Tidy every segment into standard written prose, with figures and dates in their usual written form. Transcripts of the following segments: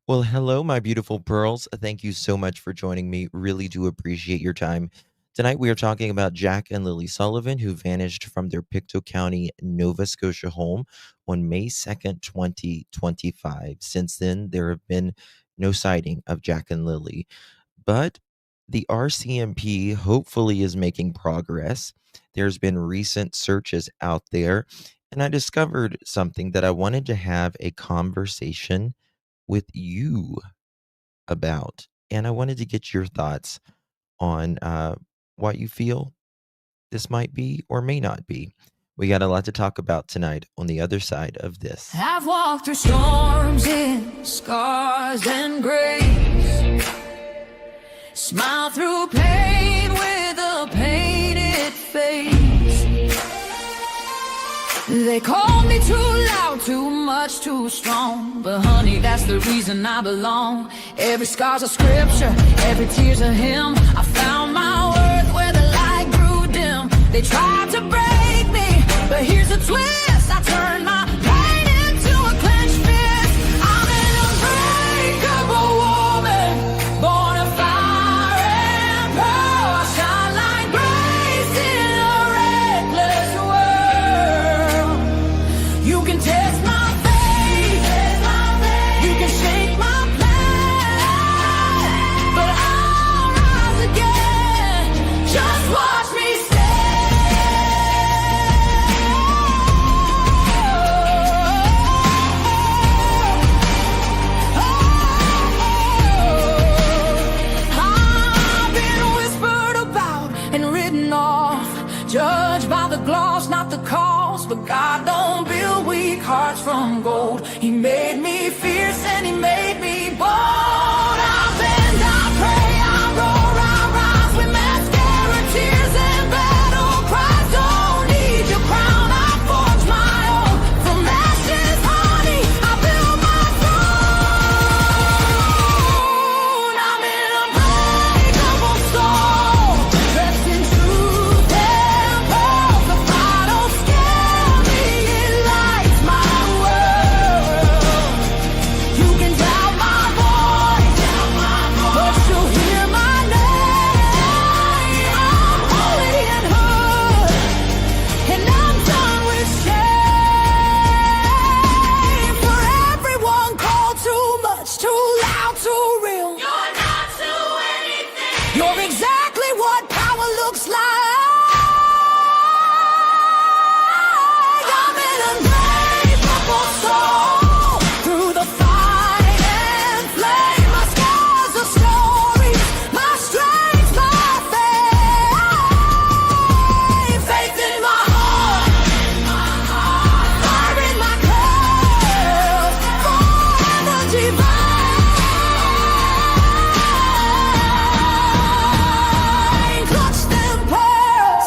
Well, hello, my beautiful pearls. Thank you so much for joining me. Really do appreciate your time. Tonight, we are talking about Jack and Lilly Sullivan, who vanished from their Pictou County, Nova Scotia home on May 2nd, 2025. Since then, there have been no sighting of Jack and Lilly, but the RCMP hopefully is making progress. There's been recent searches out there, and I discovered something that I wanted to have a conversation with you about. And I wanted to get your thoughts on what you feel this might be or may not be. We got a lot to talk about tonight on the other side of this. I've walked through storms in scars and grace, smile through pain with a painted face. They called me too loud, too much, too strong, but honey, that's the reason I belong. Every scar's a scripture, every tear's a hymn. I found my worth where the light grew dim. They tried to break me, but here's a twist. I turned my pain into a clenched fist. I'm an unbreakable woman, born of fire and pearl. I shine like grace in a reckless world. You can test my faith, you can shake my plan, but I'll rise again. Just watch me judged by the gloss, not the cause. But God don't build weak hearts from gold. He made me fierce and he made me bold. I bend, I pray, I roar, I rise with mascara, tears and battle cries. Don't need your crown, I forge my own. From ashes, honey, I build my throne. I'm an unbreakable soul, dressed in truth and pearls. The fire don't scare me, it lights my world. You can doubt my voice, but you'll hear my name. I'm holy and hood, and I'm done with shame. For everyone called too much, too loud, too real. You're not to anything. You're exactly what power looks like. I'm an unbreakable soul, through the fight and flame. My scars are stories, my strength, my faith. Faith in my heart, fire in my curls, forever divine. Clutch them pearls.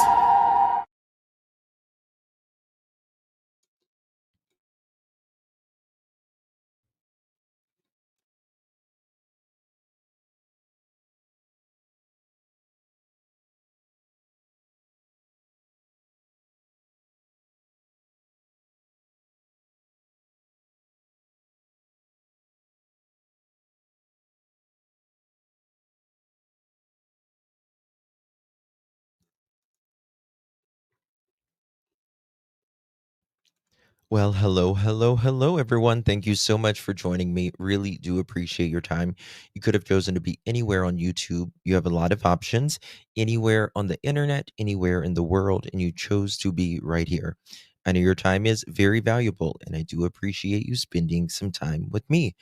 Well, hello, everyone. Thank you so much for joining me. Really do appreciate your time. You could have chosen to be anywhere on YouTube. You have a lot of options, anywhere on the internet, anywhere in the world, and you chose to be right here. I know your time is very valuable, and I do appreciate you spending some time with me.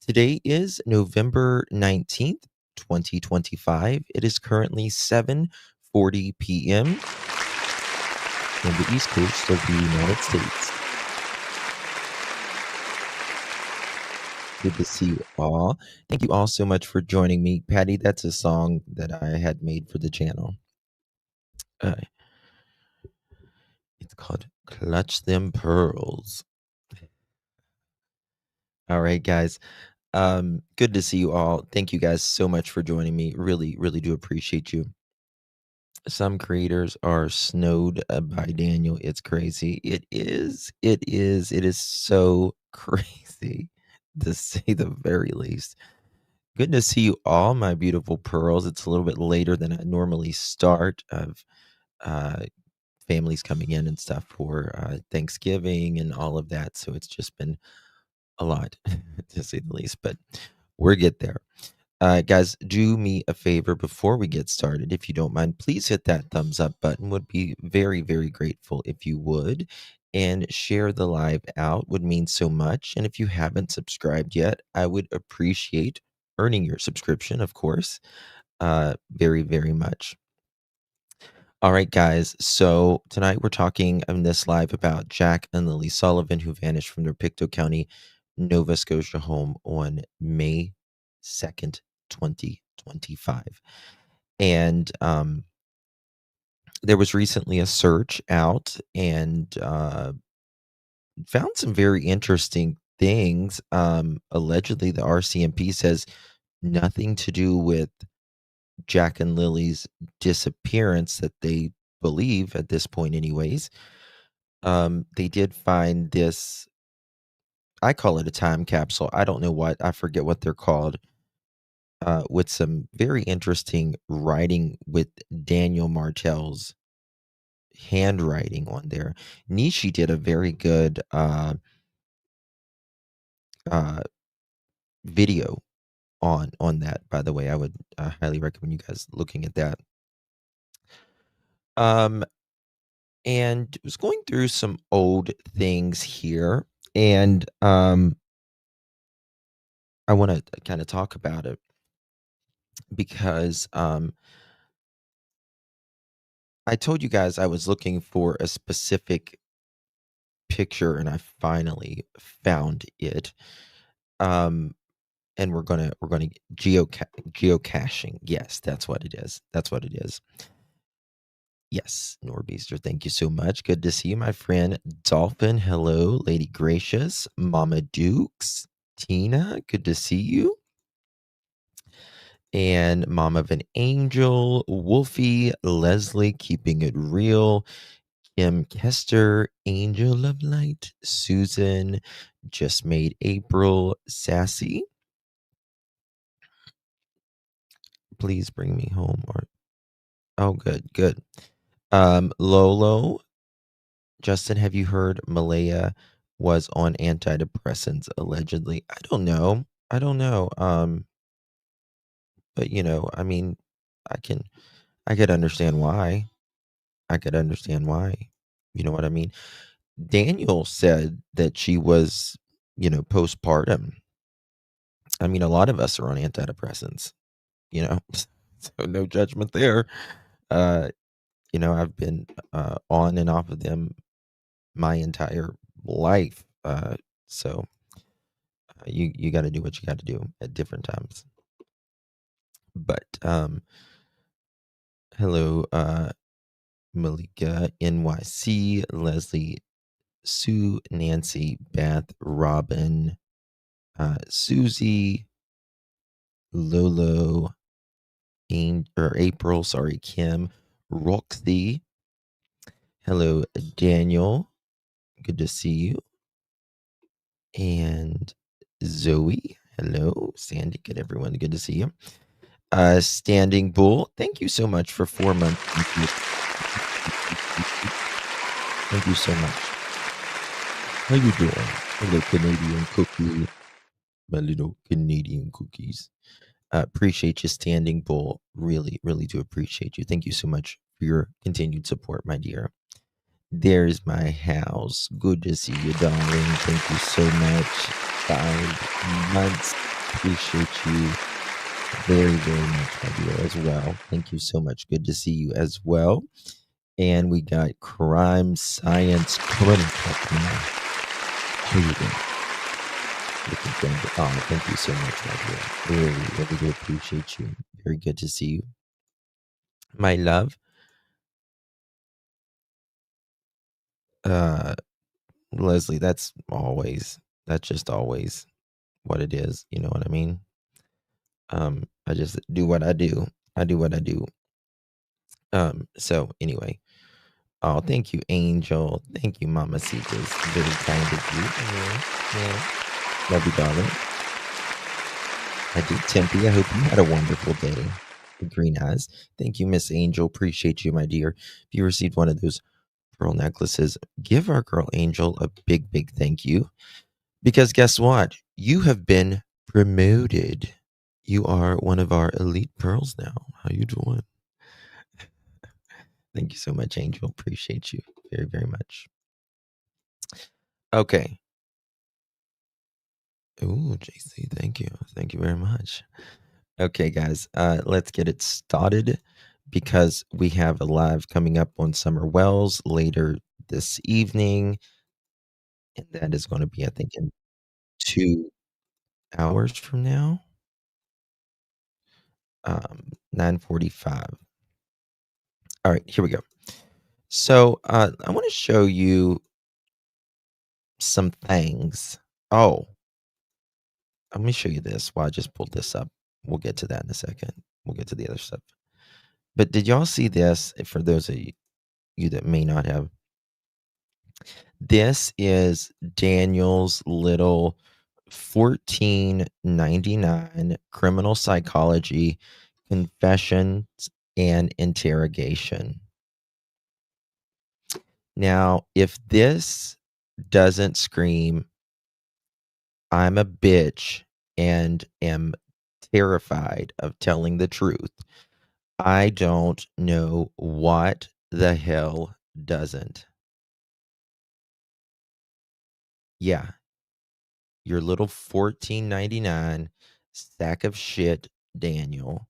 Today is November 19th, 2025. It is currently 7:40 p.m. on the East Coast of the United States. Good to see you all. Thank you all so much for joining me. Patty, that's a song that I had made for the channel. Uh, it's called Clutch Them Pearls. All right, guys. Good to see you all. Thank you guys so much for joining me. Really, really do appreciate you. Some creators are snowed by Daniel. It's crazy. It is. It is so crazy to say the very least. Good to see you all, my beautiful pearls. It's a little bit later than I normally start of uh, families coming in and stuff for Thanksgiving and all of that. So it's just been a lot, to say the least, but we'll get there. Guys, do me a favor before we get started. If you don't mind, please hit that thumbs up button. Would be very, very grateful if you would. And share the live out would mean so much. And if you haven't subscribed yet, I would appreciate earning your subscription, of course, very, very much. All right, guys. So tonight we're talking on this live about Jack and Lilly Sullivan, who vanished from their Pictou County, Nova Scotia home on May 2nd, 2025. And there was recently a search out and found some very interesting things. Allegedly, the RCMP says nothing to do with Jack and Lily's disappearance that they believe at this point, anyways. They did find this, I call it a time capsule. I don't know what, I forget what they're called, with some very interesting writing with Daniel Martel's handwriting on there. Nishi did a very good video on that, by the way. I would highly recommend you guys looking at that. And was going through some old things here, and I want to kind of talk about it because I told you guys I was looking for a specific picture, and I finally found it. And we're gonna geocaching. Yes, that's what it is. That's what it is. Yes, Norbeaster, thank you so much. Good to see you, my friend. Dolphin, hello. Lady Gracious, Mama Dukes, Tina, good to see you. And Mom of an Angel, Wolfie, Leslie, keeping it real. Kim Kester, Angel of Light, Susan, just made April, Sassy. Please bring me home. Or oh, good. Lolo, Justin, have you heard Malaya was on antidepressants allegedly? I don't know. But I mean, I could understand why. You know what I mean? Daniel said that she was, postpartum. I mean, a lot of us are on antidepressants, so no judgment there. I've been on and off of them my entire life. So you got to do what you got to do at different times. But hello, Malika, NYC, Leslie, Sue, Nancy, Beth, Robin, Susie, Lolo, April, sorry, Kim, Roxy. Hello, Daniel. Good to see you. And Zoe. Hello, Sandy. Good, everyone. Good to see you. Standing Bull. Thank you so much for 4 months. Thank you so much. How you doing? Hello, Canadian cookie. My little Canadian cookies. Appreciate you, Standing Bull. Really, really do appreciate you. Thank you so much for your continued support, my dear. There's my house. Good to see you, darling. Thank you so much. 5 months. Appreciate you very, very much, my dear, as well. Thank you so much. Good to see you as well. And we got Crime Science Critical. How you doing? Oh, thank you so much, my dear. Really, really do appreciate you. Very good to see you. My love. Leslie, that's just always what it is. You know what I mean? I just do what I do. So anyway. Oh, thank you, Angel. Thank you, Mama Cephas. Very kind of you. Yeah. Love you, darling. I did, Tempe. I hope you had a wonderful day. Green eyes. Thank you, Miss Angel. Appreciate you, my dear. If you received one of those pearl necklaces, give our girl Angel a big, big thank you. Because guess what? You have been promoted. You are one of our elite pearls now. How you doing? Thank you so much, Angel. Appreciate you very, very much. Okay. Ooh, JC, thank you. Thank you very much. Okay, guys, let's get it started because we have a live coming up on Summer Wells later this evening. And that is going to be, I think, in 2 hours from now, 9:45. All right, here we go. So I want to show you some things. Oh, let me show you this while I just pulled this up. We'll get to that in a second. We'll get to the other stuff. But did y'all see this? For those of you that may not have, this is Daniel's little 1499 criminal psychology confessions and interrogation. Now, if this doesn't scream, I'm a bitch and am terrified of telling the truth, I don't know what the hell doesn't. Yeah, your little 1499 sack of shit, Daniel.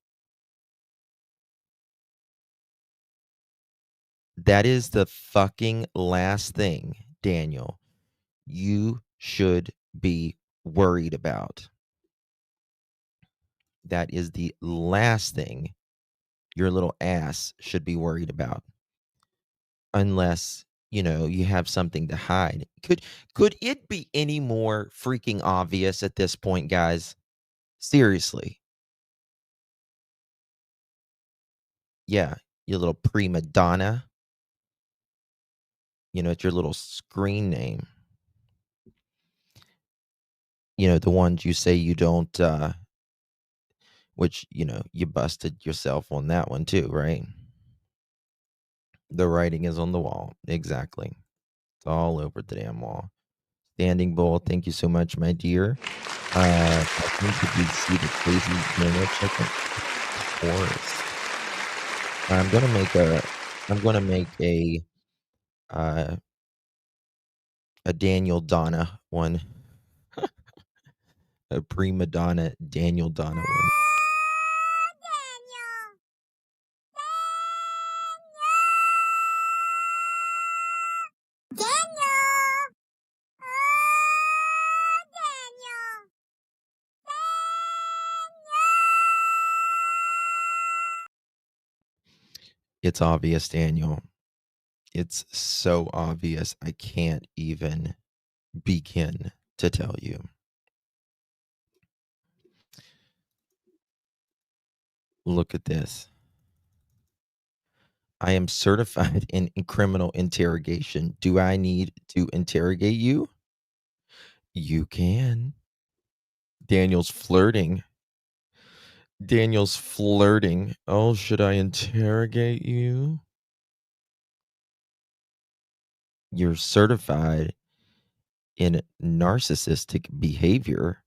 That is the fucking last thing, Daniel, you should be worried about. That is the last thing your little ass should be worried about. Unless, you have something to hide. Could it be any more freaking obvious at this point, guys? Seriously. Yeah, you little prima donna. It's your little screen name. The ones you say you don't, which, you busted yourself on that one too, right? The writing is on the wall. Exactly. It's all over the damn wall. Standing Bull, thank you so much, my dear. I think did you see the crazy Nano chicken? Of course. I'm gonna make uh a Daniel Donna one. A prima donna Daniel Donna one. It's obvious, Daniel. It's so obvious. I can't even begin to tell you. Look at this. I am certified in criminal interrogation. Do I need to interrogate you? You can. Daniel's flirting. Daniel's flirting. Oh, should I interrogate you? You're certified in narcissistic behavior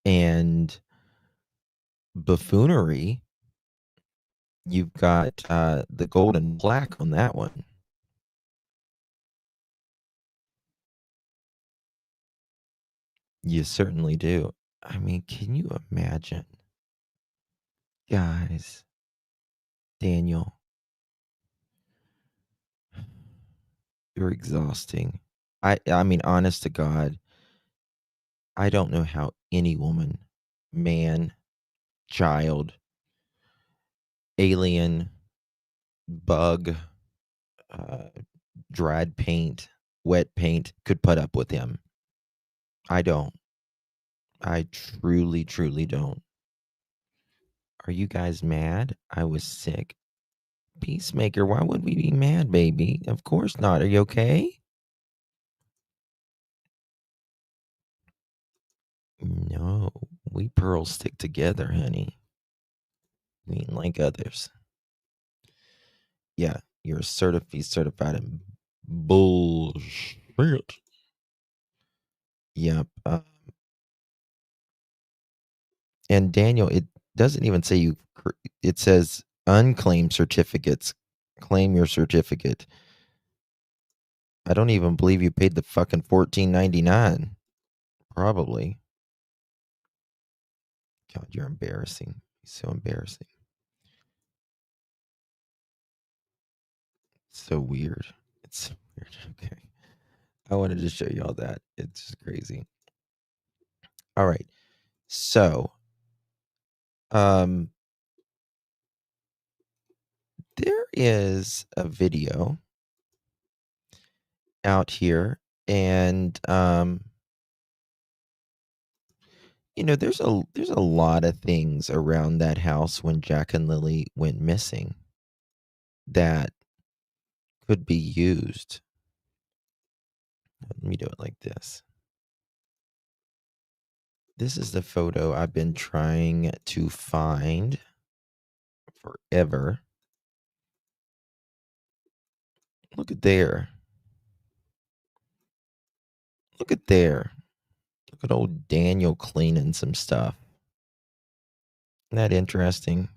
and buffoonery. You've got the golden plaque on that one. You certainly do. I mean, can you imagine? Guys, Daniel, you're exhausting. I mean, honest to God, I don't know how any woman, man, child, alien, bug, uh, dried paint, wet paint could put up with him. I don't. I truly, truly don't. Are you guys mad? I was sick. Peacemaker, why would we be mad, baby? Of course not. Are you okay? No. We pearls stick together, honey. We ain't like others. Yeah, you're certified in bullshit. Yep. And Daniel, it doesn't even say it says unclaimed certificates. Claim your certificate. I don't even believe you paid the fucking $14.99. Probably. God, you're embarrassing. So embarrassing. So weird. It's so weird. Okay. I wanted to show you all that. It's just crazy. All right. So, um, there is a video out here, and there's a lot of things around that house when Jack and Lily went missing that could be used. Let me do it like this. This is the photo I've been trying to find forever. Look at there. Look at there. Look at old Daniel cleaning some stuff. Isn't that interesting?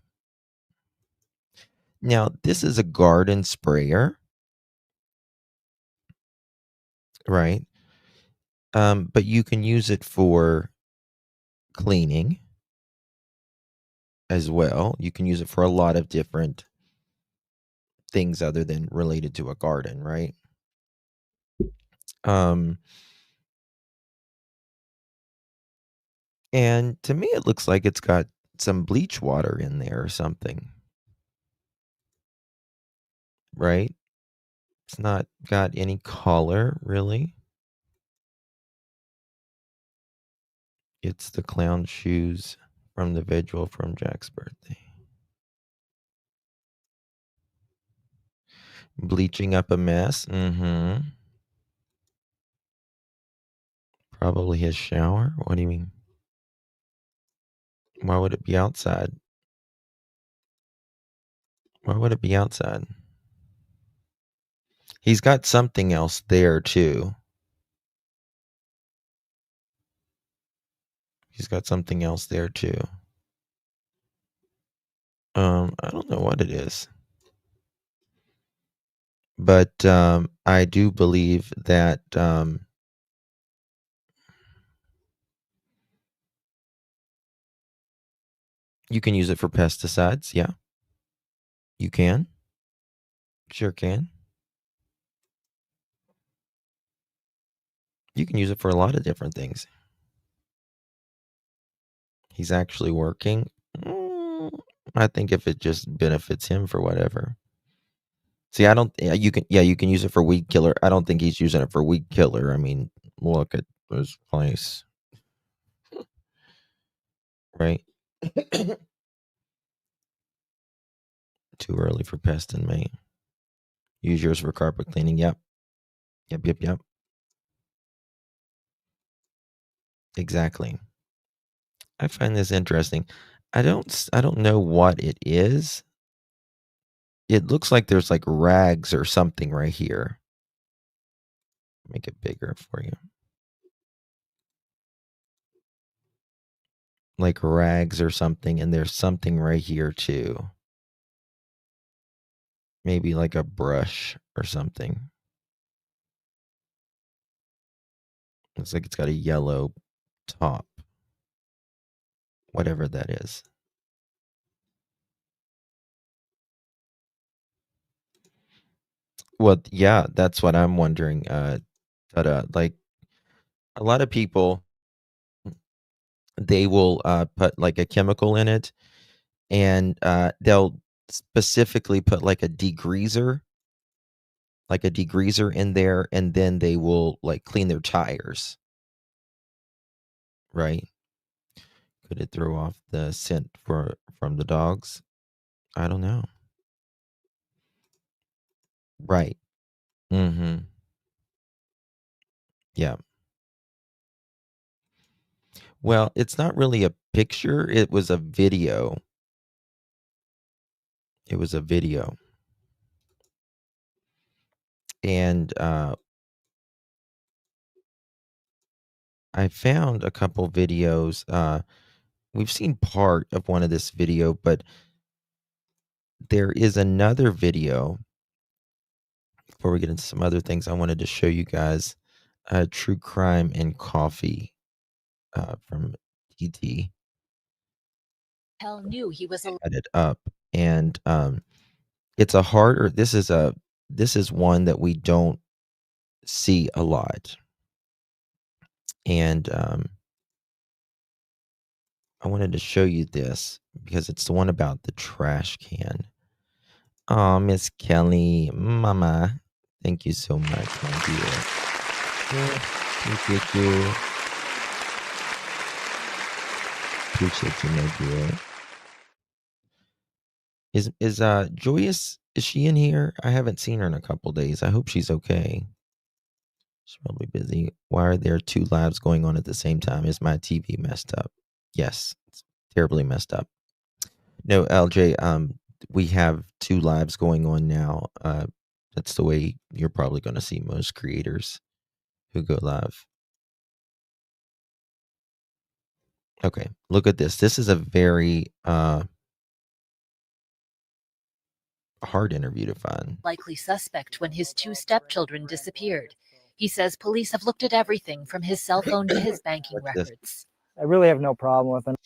Now, this is a garden sprayer, right? But you can use it for cleaning as well. You can use it for a lot of different things other than related to a garden, right? Um, and to me, it looks like it's got some bleach water in there or something, right? It's not got any color, really. It's the clown shoes from the vigil from Jack's birthday. Bleaching up a mess. Mm-hmm. Probably his shower. What do you mean? Why would it be outside? Why would it be outside? He's got something else there too. He's got something else there too. I don't know what it is. But I do believe that you can use it for pesticides. Yeah, you can. Sure can. You can use it for a lot of different things. He's actually working. I think if it just benefits him for whatever. See, I don't. You can use it for weed killer. I don't think he's using it for weed killer. I mean, look at this place, right? Too early for pest in May. Use yours for carpet cleaning. Yep. Yep. Exactly. I find this interesting. I don't know what it is. It looks like there's like rags or something right here. Make it bigger for you. Like rags or something, and there's something right here too. Maybe like a brush or something. Looks like it's got a yellow top. Whatever that is. Well, yeah, that's what I'm wondering. Like a lot of people, they will put like a chemical in it, and they'll specifically put like a degreaser in there, and then they will like clean their tires, right? Could it throw off the scent from the dogs? I don't know. Right. Mhm. Yeah. Well, it's not really a picture, it was a video. It was a video. And, I found a couple videos, we've seen part of one of this video, but there is another video before we get into some other things I wanted to show you guys, True Crime and Coffee, from TT. Hell knew he was a Had it up, and, it's a harder this is one that we don't see a lot, and, I wanted to show you this because it's the one about the trash can. Oh, Miss Kelly, mama, thank you so much, my dear. Appreciate you. Appreciate you, my dear. Is Joyous, is she in here? I haven't seen her in a couple days. I hope she's okay. She's probably busy. Why are there two lives going on at the same time? Is my TV messed up? Yes, it's terribly messed up. No, LJ, we have two lives going on now. That's the way you're probably going to see most creators who go live. Okay, look at this. This is a very hard interview to find. likely suspect when his two stepchildren disappeared. He says police have looked at everything from his cell phone to his banking What's this? records. I really have no problem with it.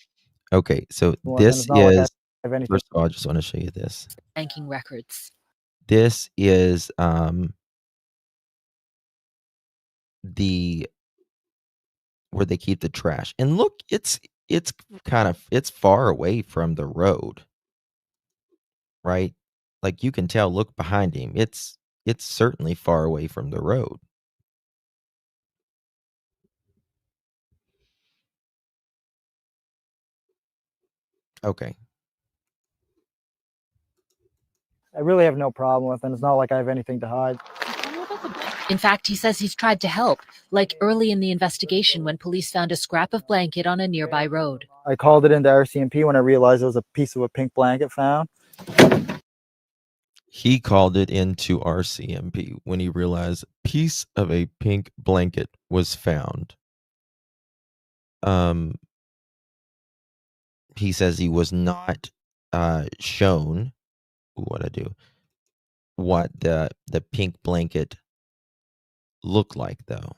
Okay, so Well, this it's not like I is, have anything. first of all, I just want to show you this. Banking records. This is the where they keep the trash. And look, it's kind of, it's far away from the road. Right? Like you can tell, look behind him. It's certainly far away from the road. Okay. I really have no problem with it. It's not like I have anything to hide. In fact, he says he's tried to help, like early in the investigation when police found a scrap of blanket on a nearby road. I called it into RCMP when I realized it was a piece of a pink blanket found. He called it into RCMP when he realized a piece of a pink blanket was found. He says he was not shown what I do, what the pink blanket looked like though.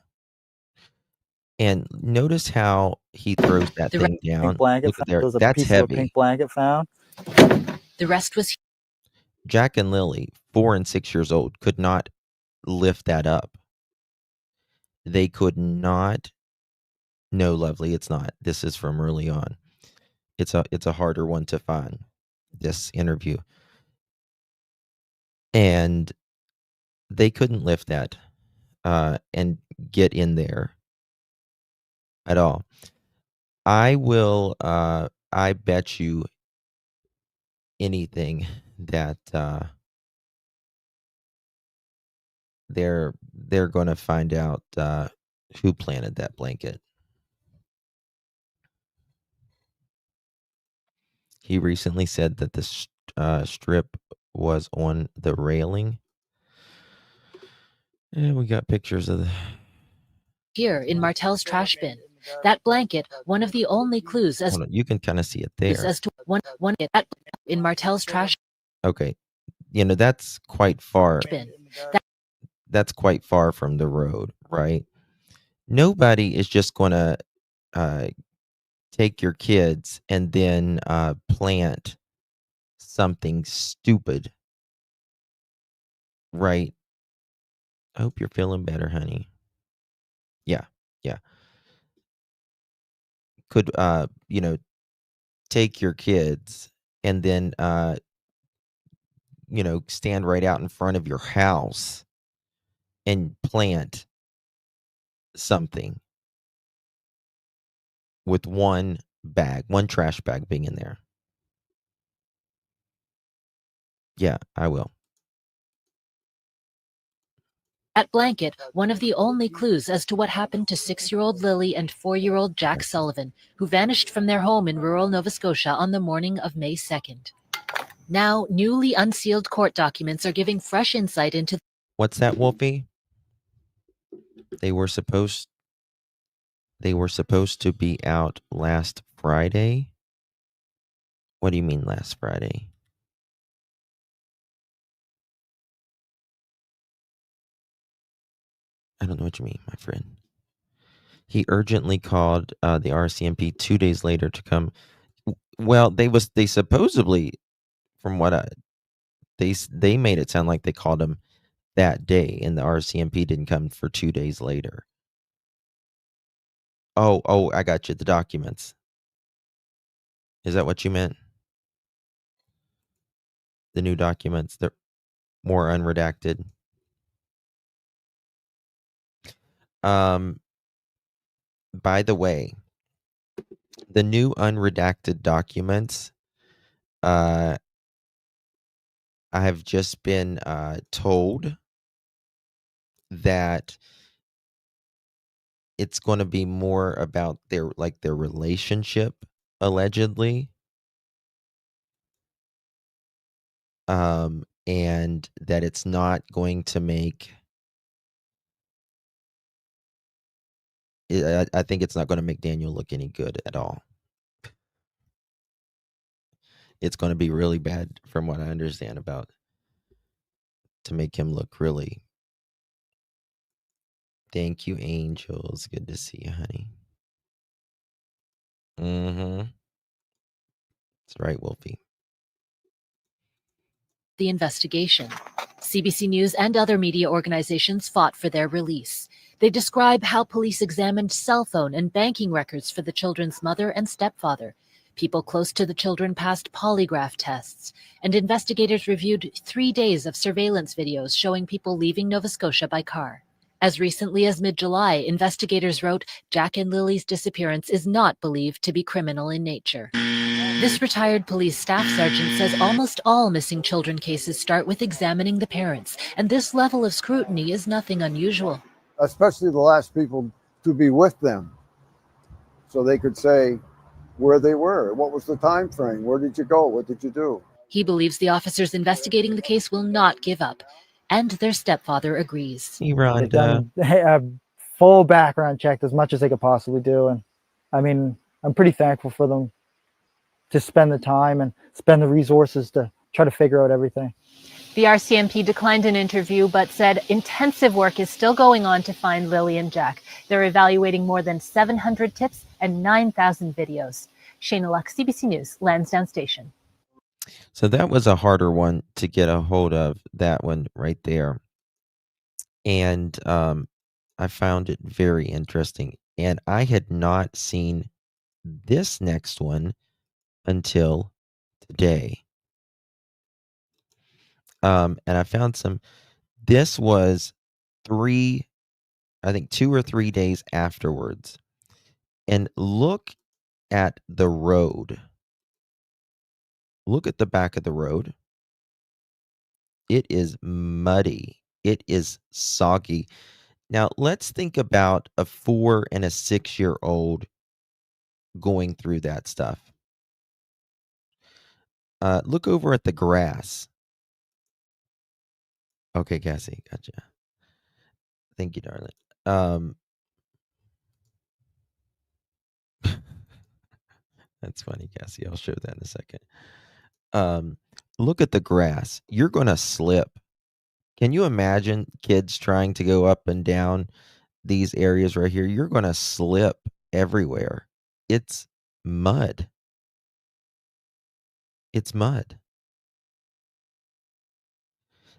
And notice how he throws that thing down. Pink blanket Look at found. there. There was a That's piece heavy. of a pink blanket found. The rest was Jack and Lily, 4 and 6 years old, could not lift that up. They could not. No, lovely, it's not. This is from early on. It's a harder one to find, this interview. And they couldn't lift that and get in there at all. I will I bet you anything that they're going to find out who planted that blanket. He recently said that the strip was on the railing. And we got pictures of the here in Martel's trash bin. That blanket, one of the only clues as you can kind of see it there. as to one that in Martel's trash Okay. You know, that's quite far. bin. That's quite far from the road, right? Nobody is just going to take your kids and then plant something stupid, right? I hope you're feeling better, honey. Yeah, yeah. Could you know, take your kids and then you know, stand right out in front of your house and plant something with one trash bag being in there. Yeah, I will. At Blanket, one of the only clues as to what happened to 6-year-old Lilly and 4-year-old Jack Sullivan, who vanished from their home in rural Nova Scotia on the morning of May 2nd. Now, newly unsealed court documents are giving fresh insight into... What's that, Wolfie? They were supposed to be out last Friday? What do you mean last Friday? I don't know what you mean, my friend. He urgently called the RCMP 2 days later to come. Well, they supposedly, from what they made it sound like they called him that day, and the RCMP didn't come for 2 days later. Oh, I got you. The documents. Is that what you meant? The new documents, they're more unredacted. By the way, the new unredacted documents, I have just been told that it's going to be more about their relationship, allegedly, and that it's not going to make... I think it's not going to make Daniel look any good at all. It's going to be really bad, from what I understand, about to make him look really... Thank you, angels. Good to see you, honey. That's right, Wolfie. The investigation. CBC News and other media organizations fought for their release. They describe how police examined cell phone and banking records for the children's mother and stepfather. People close to the children passed polygraph tests, and investigators reviewed 3 days of surveillance videos showing people leaving Nova Scotia by car. As recently as mid-July, investigators wrote, Jack and Lilly's disappearance is not believed to be criminal in nature. This retired police staff sergeant says almost all missing children cases start with examining the parents, and this level of scrutiny is nothing unusual. Especially the last people to be with them, so they could say where they were, what was the time frame, where did you go, what did you do. He believes the officers investigating the case will not give up, and their stepfather agrees. Hey, Rhonda. They've done a full background check, as much as they could possibly do, and I mean, I'm pretty thankful for them to spend the time and spend the resources to try to figure out everything. The RCMP declined an interview, but said intensive work is still going on to find Lilly and Jack. They're evaluating more than 700 tips and 9,000 videos. Shayna Luck, CBC News, Lansdowne Station. So that was a harder one to get a hold of, that one right there. And I found it very interesting. And I had not seen this next one until today. And I found some... This was 2 or 3 days afterwards. And look at the road. Look at the back of the road. It is muddy. It is soggy. Now, let's think about a 4 and a 6-year-old going through that stuff. Look over at the grass. Okay, Cassie, gotcha. Thank you, darling. That's funny, Cassie. I'll show that in a second. Look at the grass. You're going to slip. Can you imagine kids trying to go up and down these areas right here? You're going to slip everywhere. It's mud. It's mud.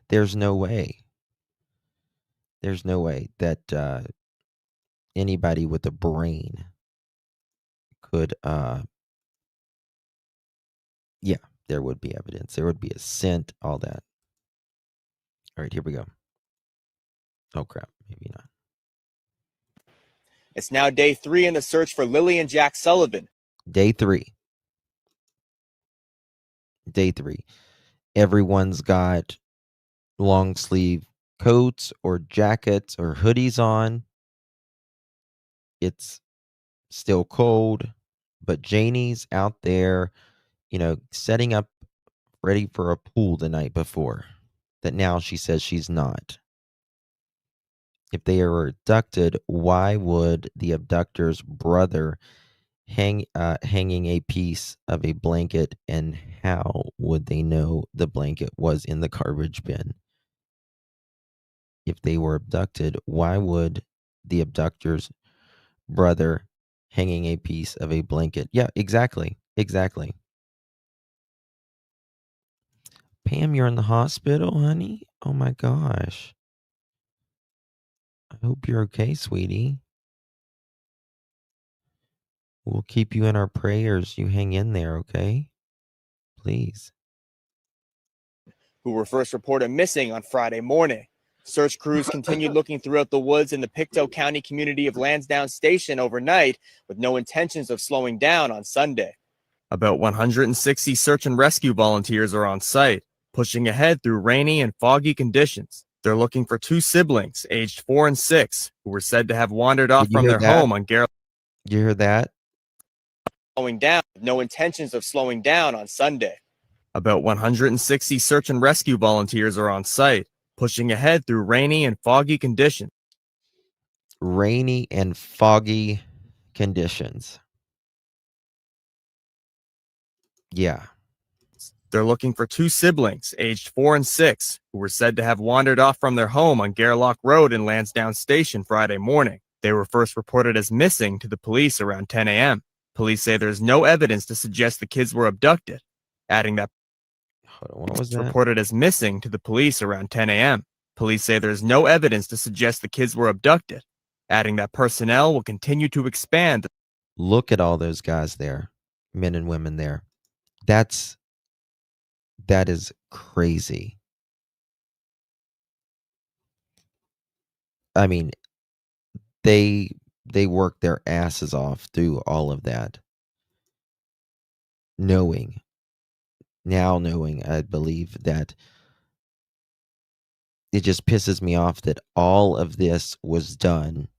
There's no way. There's no way that anybody with a brain could... yeah, there would be evidence. There would be a scent, all that. All right, here we go. Oh, crap. Maybe not. It's now day 3 in the search for Lilly and Jack Sullivan. Day 3. Day 3. Everyone's got long sleeve coats or jackets or hoodies on. It's still cold, but Janie's out there, setting up ready for a pool the night before. That now she says she's not. If they are abducted, why would the abductor's brother hanging a piece of a blanket, and how would they know the blanket was in the garbage bin? If they were abducted, why would the abductor's brother hanging a piece of a blanket? Yeah, exactly. Exactly. Pam, you're in the hospital, honey? Oh my gosh. I hope you're okay, sweetie. We'll keep you in our prayers. You hang in there, okay? Please. Who were first reported missing on Friday morning. Search crews continued looking throughout the woods in the Pictou County community of Lansdowne Station overnight, with no intentions of slowing down on Sunday. About 160 search and rescue volunteers are on site, pushing ahead through rainy and foggy conditions. They're looking for two siblings, aged 4 and 6, who were said to have wandered off Did you from hear their that? home on Gairloch. Did you hear that? Slowing down, no intentions of slowing down on Sunday. About 160 search and rescue volunteers are on site, pushing ahead through rainy and foggy conditions. Rainy and foggy conditions. Yeah. They're looking for two siblings, aged 4 and 6, who were said to have wandered off from their home on Gairloch Road in Lansdowne Station Friday morning. They were first reported as missing to the police around 10 a.m. Police say there's no evidence to suggest the kids were abducted, adding that What was that? reported as missing to the police around 10 a.m. Police say there's no evidence to suggest the kids were abducted, adding that personnel will continue to expand. Look at all those guys there, men and women there. That is crazy. I mean, they work their asses off through all of that. Knowing, I believe that it just pisses me off that all of this was done,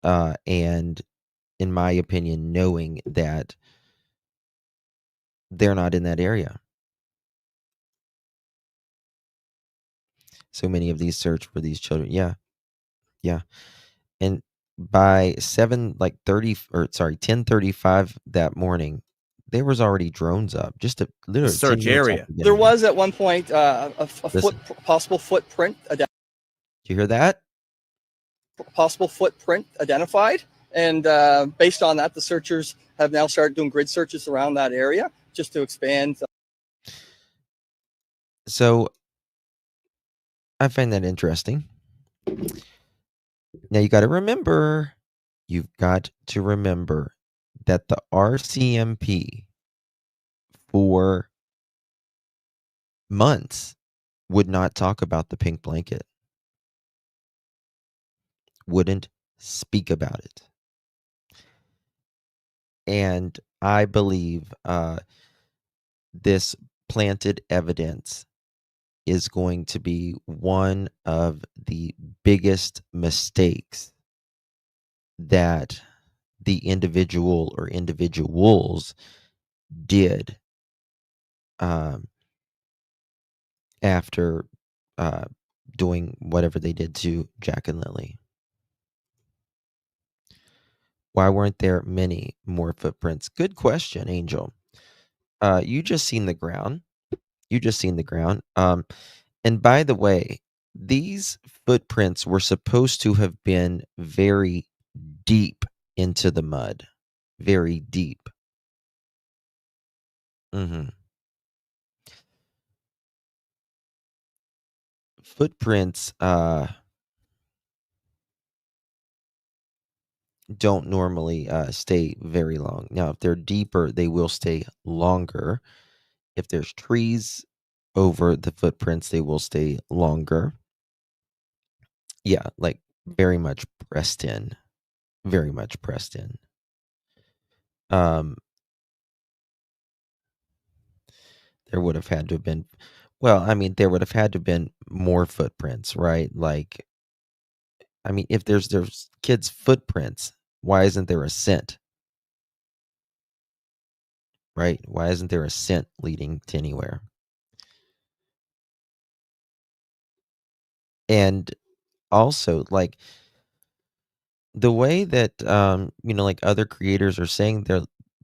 and in my opinion, knowing that they're not in that area. So many of these search for these children. Yeah. Yeah. And by 10:35 that morning, there was already drones up. Just a literally Search 10 minutes area. after getting There there. was at one point Listen. possible footprint Do you hear that? identified, and based on that, the searchers have now started doing grid searches around that area just to expand. So I find that interesting. Now you've got to remember that the RCMP for months would not talk about the pink blanket. Wouldn't speak about it. And I believe this planted evidence is going to be one of the biggest mistakes that the individual or individuals did after doing whatever they did to Jack and Lily. Why weren't there many more footprints? Good question, Angel. You just seen the ground. And by the way, these footprints were supposed to have been very deep into the mud. Very deep. Footprints don't normally stay very long. Now, if they're deeper, they will stay longer. If there's trees over the footprints, they will stay longer. Yeah, like very much pressed in. Very much pressed in. There would have had to have been. Well, I mean, there would have had to have been more footprints, right? Like, I mean, if there's kids' footprints, why isn't there a scent? Right? Why isn't there a scent leading to anywhere? And also, like the way that like other creators are saying,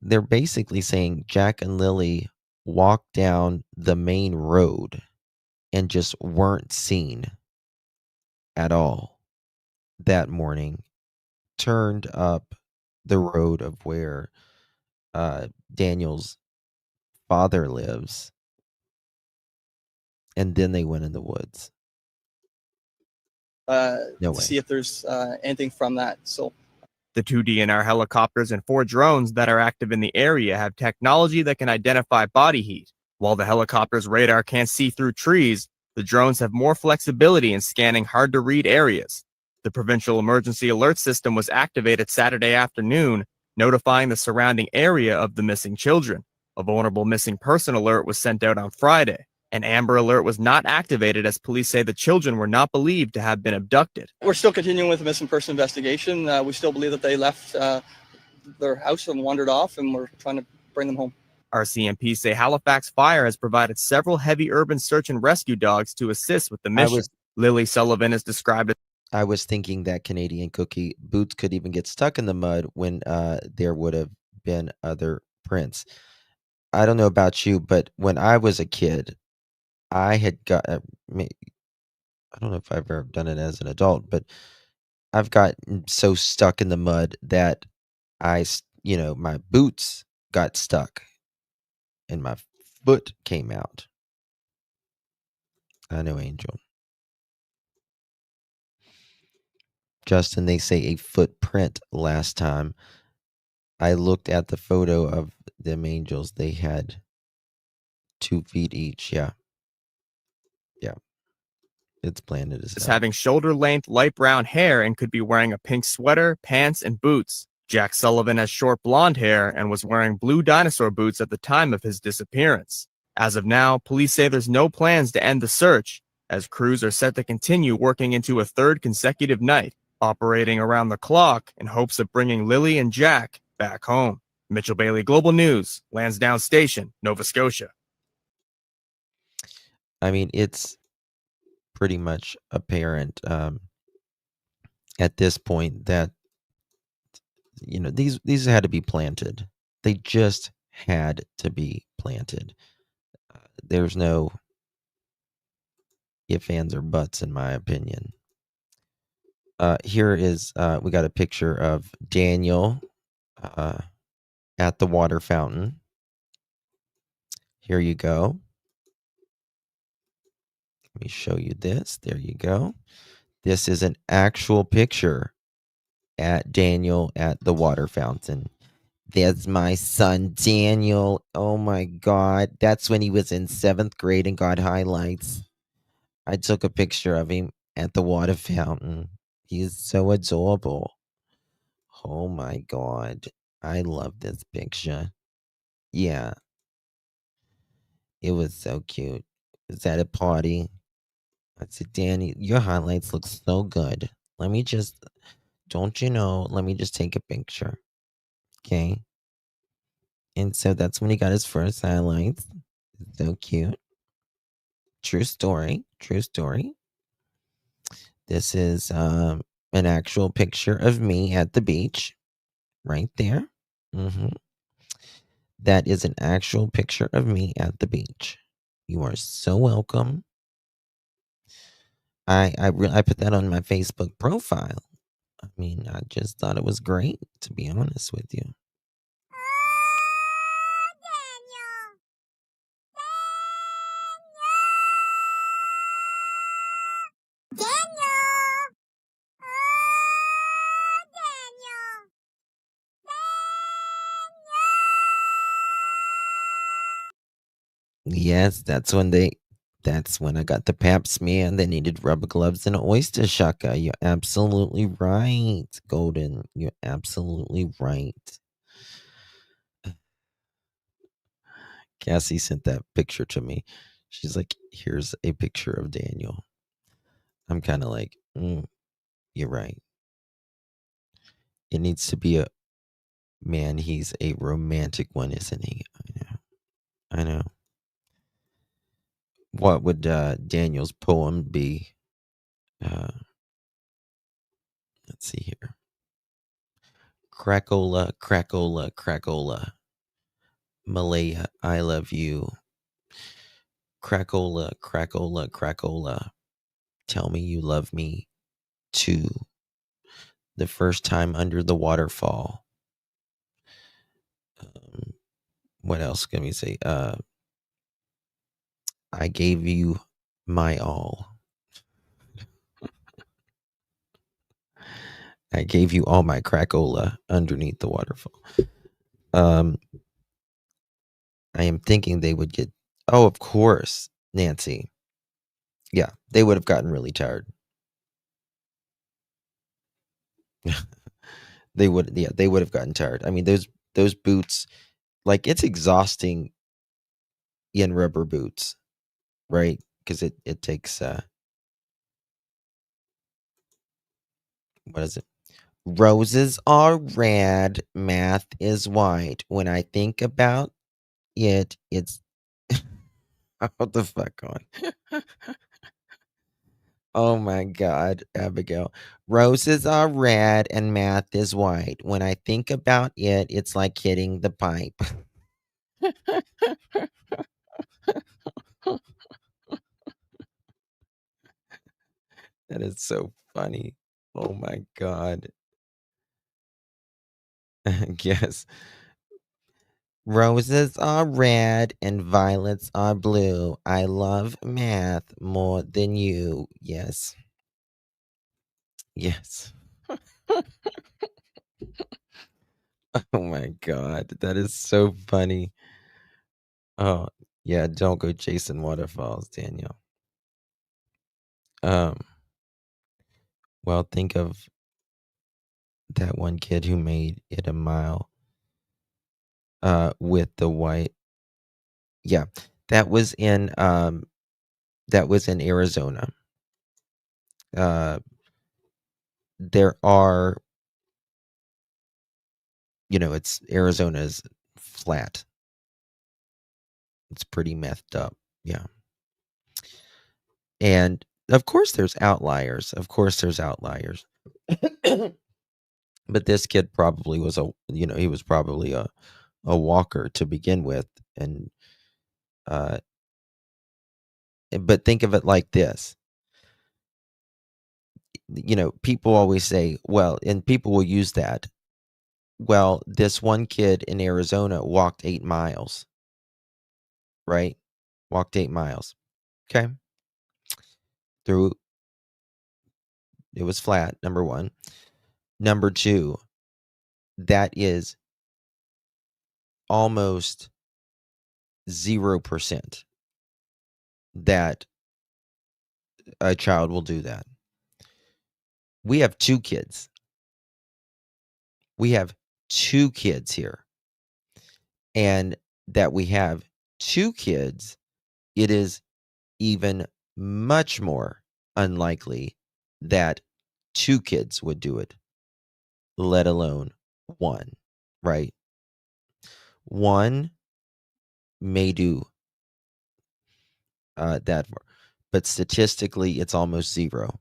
they're basically saying Jack and Lily walked down the main road and just weren't seen at all that morning, turned up the road of where Daniel's father lives, and then they went in the woods. No to way. see if there's anything from that. So The 2 DNR helicopters and 4 drones that are active in the area have technology that can identify body heat. While the helicopter's radar can't see through trees, the drones have more flexibility in scanning hard-to-read areas. The provincial emergency alert system was activated Saturday afternoon, notifying the surrounding area of the missing children. A vulnerable missing person alert was sent out on Friday. An Amber Alert was not activated as police say the children were not believed to have been abducted. we're still continuing with the missing person investigation. We still believe that they left their house and wandered off, and we're trying to bring them home. RCMP say Halifax Fire has provided several heavy urban search and rescue dogs to assist with the mission. Lilly Sullivan is described as I was thinking that Canadian cookie boots could even get stuck in the mud when there would have been other prints. I don't know about you, but when I was a kid, I had got, I don't know if I've ever done it as an adult, but I've gotten so stuck in the mud that my boots got stuck and my foot came out. I know, Angel. Justin, they say a footprint last time. I looked at the photo of them angels. They had 2 feet each. Yeah. Yeah. It's planted as hell. having shoulder-length light brown hair and could be wearing a pink sweater, pants, and boots. Jack Sullivan has short blonde hair and was wearing blue dinosaur boots at the time of his disappearance. As of now, police say there's no plans to end the search, as crews are set to continue working into a third consecutive night, operating around the clock in hopes of bringing Lily and Jack back home. Mitchell Bailey, Global News, Lansdowne Station, Nova Scotia. I mean, it's pretty much apparent at this point that these had to be planted. They just had to be planted. There's no ifs, ands, or buts, in my opinion. Here is we got a picture of Daniel at the water fountain. Here you go. Let me show you this. There you go. This is an actual picture at Daniel at the water fountain. There's my son, Daniel. Oh my God. That's when he was in 7th grade and got highlights. I took a picture of him at the water fountain. He's so adorable. Oh my God. I love this picture. Yeah. It was so cute. It was at a party. I said, Danny, your highlights look so good. Let me just take a picture. Okay. And so that's when he got his first highlights. So cute. True story. True story. This is an actual picture of me at the beach. Right there. That is an actual picture of me at the beach. You are so welcome. I put that on my Facebook profile. I mean, I just thought it was great, to be honest with you. Yes, that's when I got the pap smear and they needed rubber gloves and an oyster shucker. You're absolutely right, Golden. You're absolutely right. Cassie sent that picture to me. She's like, here's a picture of Daniel. I'm kind of like, you're right. It needs to be a man. He's a romantic one, isn't he? I know. What would Daniel's poem be? Let's see here. Cracola, cracola, cracola. Malaya, I love you. Cracola, cracola, cracola. Tell me you love me too. The first time under the waterfall. What else can we say? I gave you my all. I gave you all my cracola underneath the waterfall. I am thinking they would get. Oh, of course, Nancy. Yeah, they would have gotten really tired. They would have gotten tired. I mean, those boots, like, it's exhausting in rubber boots, right? Because it takes what is it? Roses are red, math is white. When I think about it, it's what the fuck on. Oh my God, Abigail. Roses are red and math is white. When I think about it, it's like hitting the pipe. That is so funny. Oh my God. Yes. Roses are red and violets are blue. I love math more than you. Yes. Yes. Oh my God. That is so funny. Oh, yeah. Don't go chasing waterfalls, Daniel. Well, think of that one kid who made it a mile with the white. Yeah. That was in Arizona. There are, it's Arizona's flat. It's pretty methed up. Yeah. And of course there's outliers. But this kid probably was he was probably a walker to begin with. And but think of it like this. People always say, well, and people will use that. Well, this one kid in Arizona walked 8 miles, right? Walked 8 miles. Okay. It was flat, number one. Number two, that is almost 0% that a child will do that. We have 2 kids. We have 2 kids here. And that we have 2 kids, it is even much more unlikely that 2 kids would do it, let alone 1, right? 1 may do that, but statistically, it's almost 0.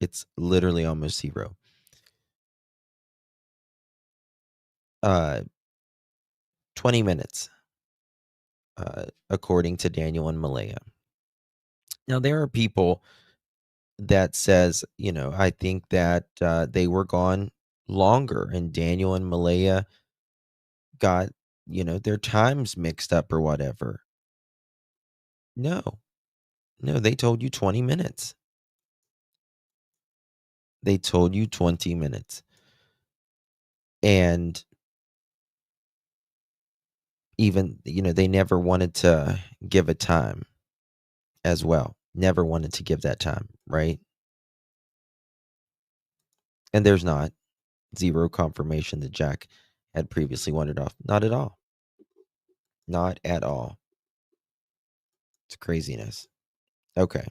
It's literally almost 0. 20 minutes, according to Daniel and Malaya. Now, there are people that says, I think that they were gone longer and Daniel and Malaya got, their times mixed up or whatever. No, they told you 20 minutes. They told you 20 minutes. And even, they never wanted to give a time as well. Never wanted to give that time, right? And there's not 0 confirmation that Jack had previously wandered off. Not at all. Not at all. It's craziness. Okay.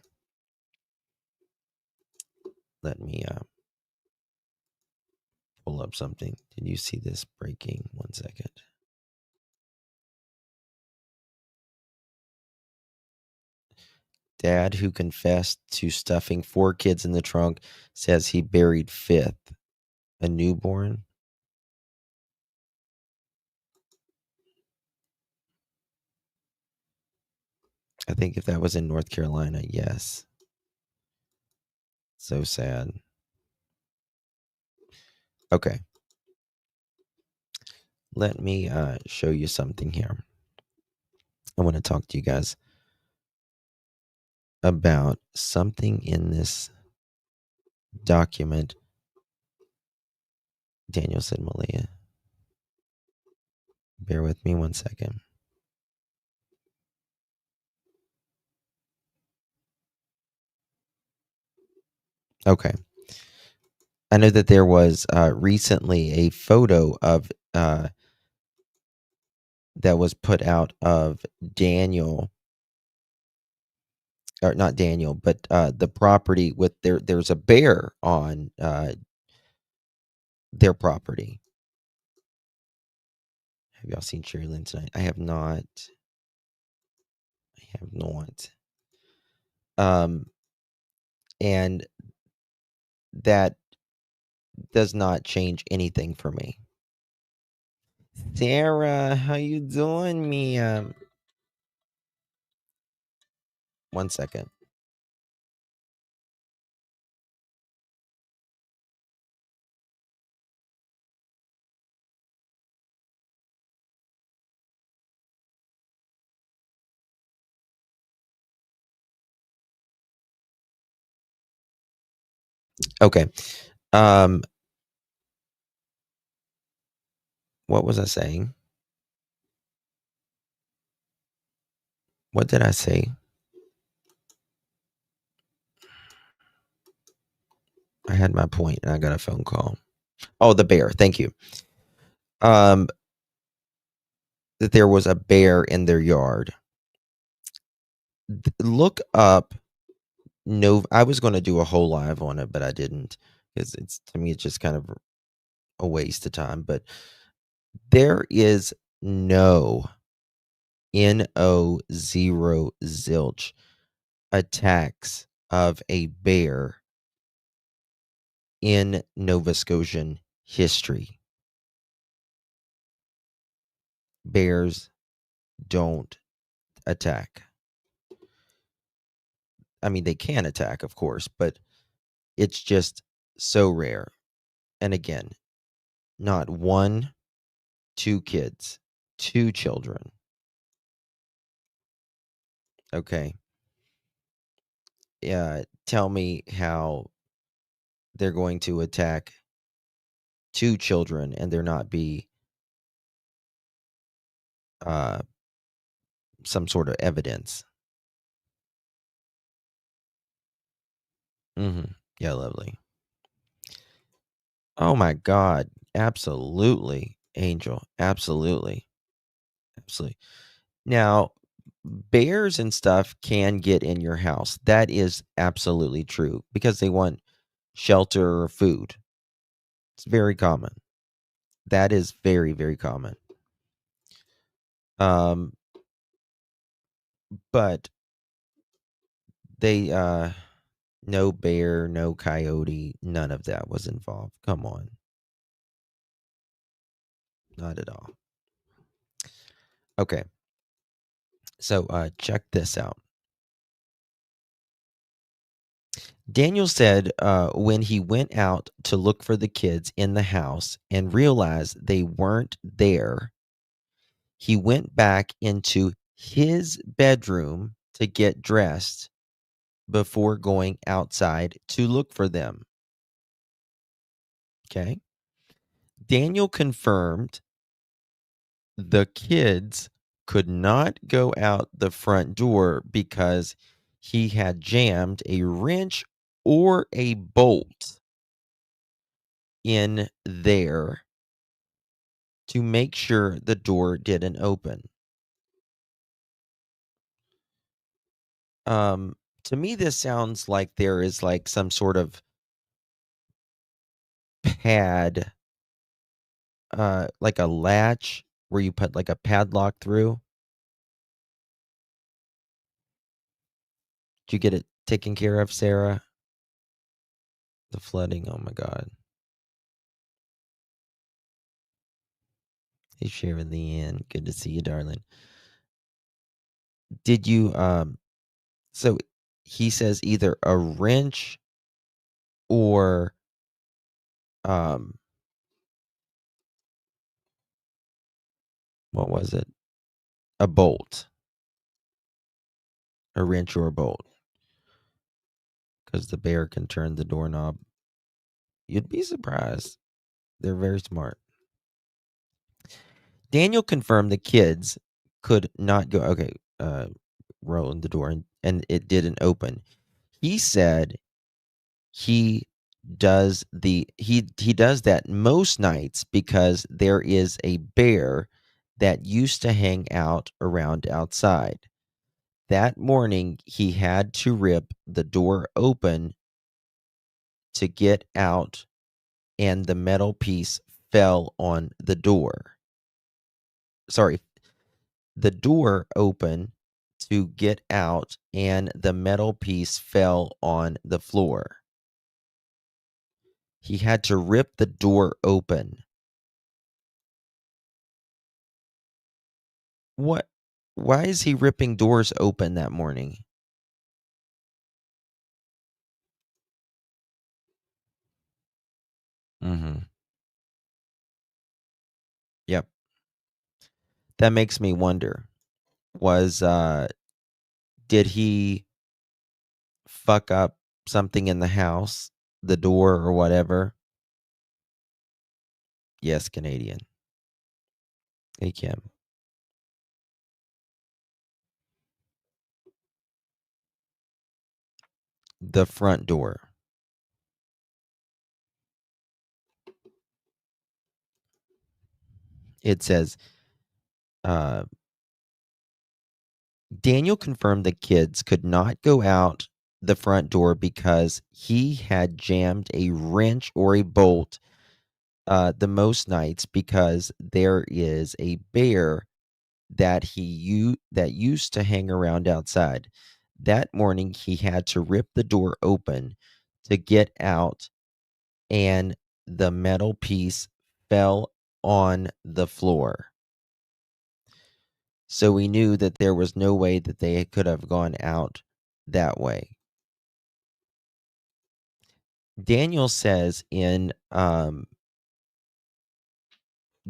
Let me pull up something. Did you see this breaking? 1 second. Dad who confessed to stuffing 4 kids in the trunk says he buried 5th, a newborn. I think if that was in North Carolina, yes. So sad. Okay. Let me show you something here. I want to talk to you guys about something in this document. Daniel said Malia. Bear with me 1 second. Okay. I know that there was recently a photo of that was put out of Daniel, or not Daniel, but the property with there's a bear on their property. Have y'all seen Sherry Lynn tonight? I have not. I have not. And that does not change anything for me. Sarah, how you doing, me? 1 second. Okay. What was I saying? What did I say? I had my point and I got a phone call. Oh, the bear. Thank you. That there was a bear in their yard. Look up. No, I was going to do a whole live on it, but I didn't because it's, to me, it's just kind of a waste of time. But there is no NO0 zilch attacks of a bear in Nova Scotian history. Bears don't attack. I mean, they can attack, of course, but it's just so rare. And again, not 1, 2 kids, 2 children. Okay. Tell me how they're going to attack 2 children and there not be some sort of evidence. Yeah, lovely. Oh my God. Absolutely, Angel. Absolutely. Absolutely. Now, bears and stuff can get in your house. That is absolutely true because they want shelter or food. It's very common. That is very, very common. But they no bear, no coyote, none of that was involved. Come on. Not at all. Okay. So check this out. Daniel said when he went out to look for the kids in the house and realized they weren't there, he went back into his bedroom to get dressed before going outside to look for them. Okay. Daniel confirmed the kids could not go out the front door because he had jammed a wrench or a bolt in there to make sure the door didn't open. To me, this sounds like there is like some sort of pad, like a latch where you put like a padlock through. Did you get it taken care of, Sarah? The flooding. Oh my God. Hey, Sharon Leanne. Good to see you, darling. Did you, so he says either a wrench or, um, what was it? A bolt. A wrench or a bolt. Because the bear can turn the doorknob. You'd be surprised. They're very smart. Daniel confirmed the kids could not go. Okay, rolling the door and it didn't open. He said he does that most nights because there is a bear that used to hang out around outside. That morning he had to rip the door open to get out, and the metal piece fell on the door. Sorry, the door open to get out, and the metal piece fell on the floor. He had to rip the door open. What? Why is he ripping doors open that morning? Mhm. Yep. That makes me wonder, was, did he fuck up something in the house, the door or whatever? Yes, Canadian. Hey, Kim. The front door. It says, uh, Daniel confirmed the kids could not go out the front door because he had jammed a wrench or a bolt the most nights because there is a bear that that used to hang around outside. That morning he had to rip the door open to get out, and the metal piece fell on the floor. So we knew that there was no way that they could have gone out that way. Daniel says in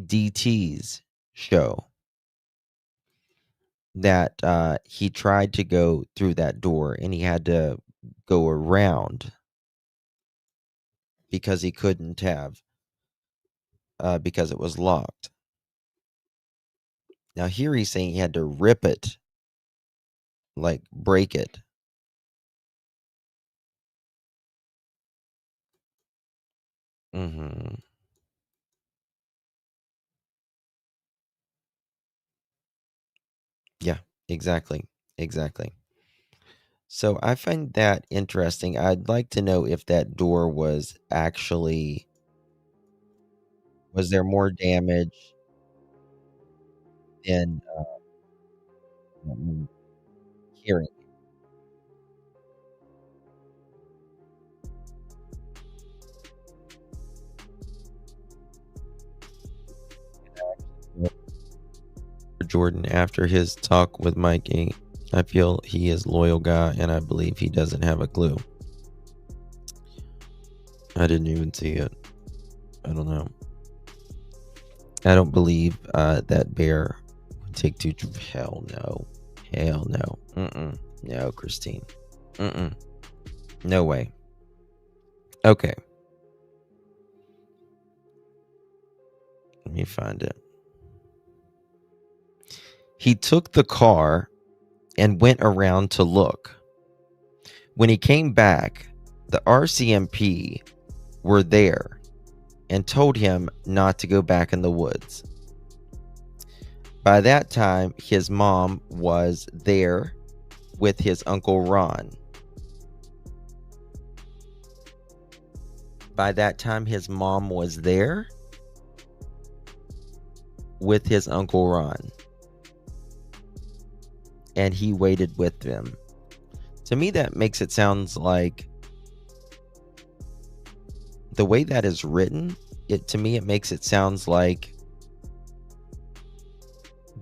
DT's show that he tried to go through that door and he had to go around because he couldn't have because it was locked. Now here he's saying he had to rip it, like break it. Mhm. Yeah, exactly. Exactly. So I find that interesting. I'd like to know if that door was actually, was there more damage than hearing? For Jordan, after his talk with Mikey, I feel he is a loyal guy, and I believe he doesn't have a clue. I didn't even see it. I don't know. I don't believe that bear would take two. Hell no. Hell no. No, Christine. No way. Okay. Let me find it. He took the car and went around to look. When he came back, the RCMP were there and told him not to go back in the woods. By that time, his mom was there with his Uncle Ron. By that time, his mom was there with his Uncle Ron. And he waited with them. To me, that makes it sound like, the way that is written, to me, it makes it sounds like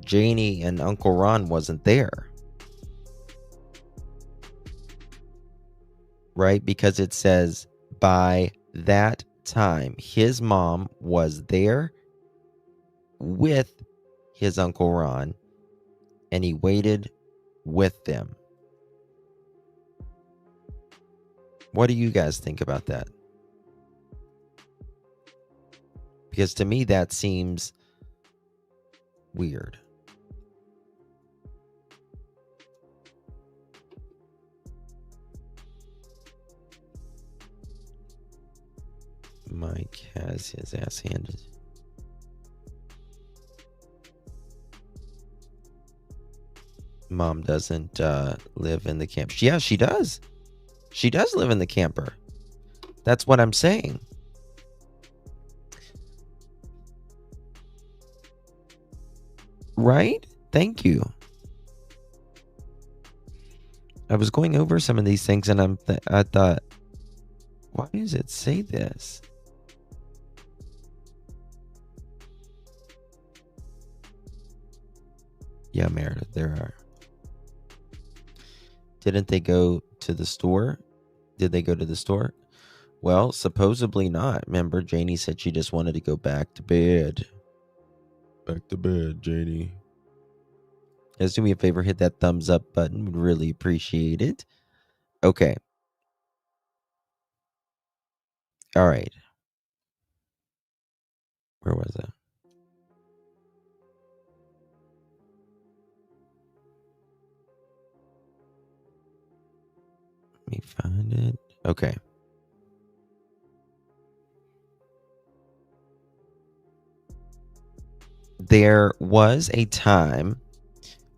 Janie and Uncle Ron wasn't there. Right? Because it says, by that time, his mom was there with his Uncle Ron, and he waited with them. What do you guys think about that? Because to me, that seems weird. Mike has his ass handed. Mom doesn't live in the camp. Yeah, she does. She does live in the camper. That's what I'm saying. Right? Thank you. I was going over some of these things, and I thought, why does it say this? Yeah, Meredith, there are. Didn't they go to the store? Did they go to the store? Well, supposedly not. Remember, Janie said she just wanted to go back to bed. Back to bed, Janie. Guys, do me a favor, hit that thumbs up button. Would really appreciate it. Okay. All right. Where was it? Let me find it. Okay. There was a time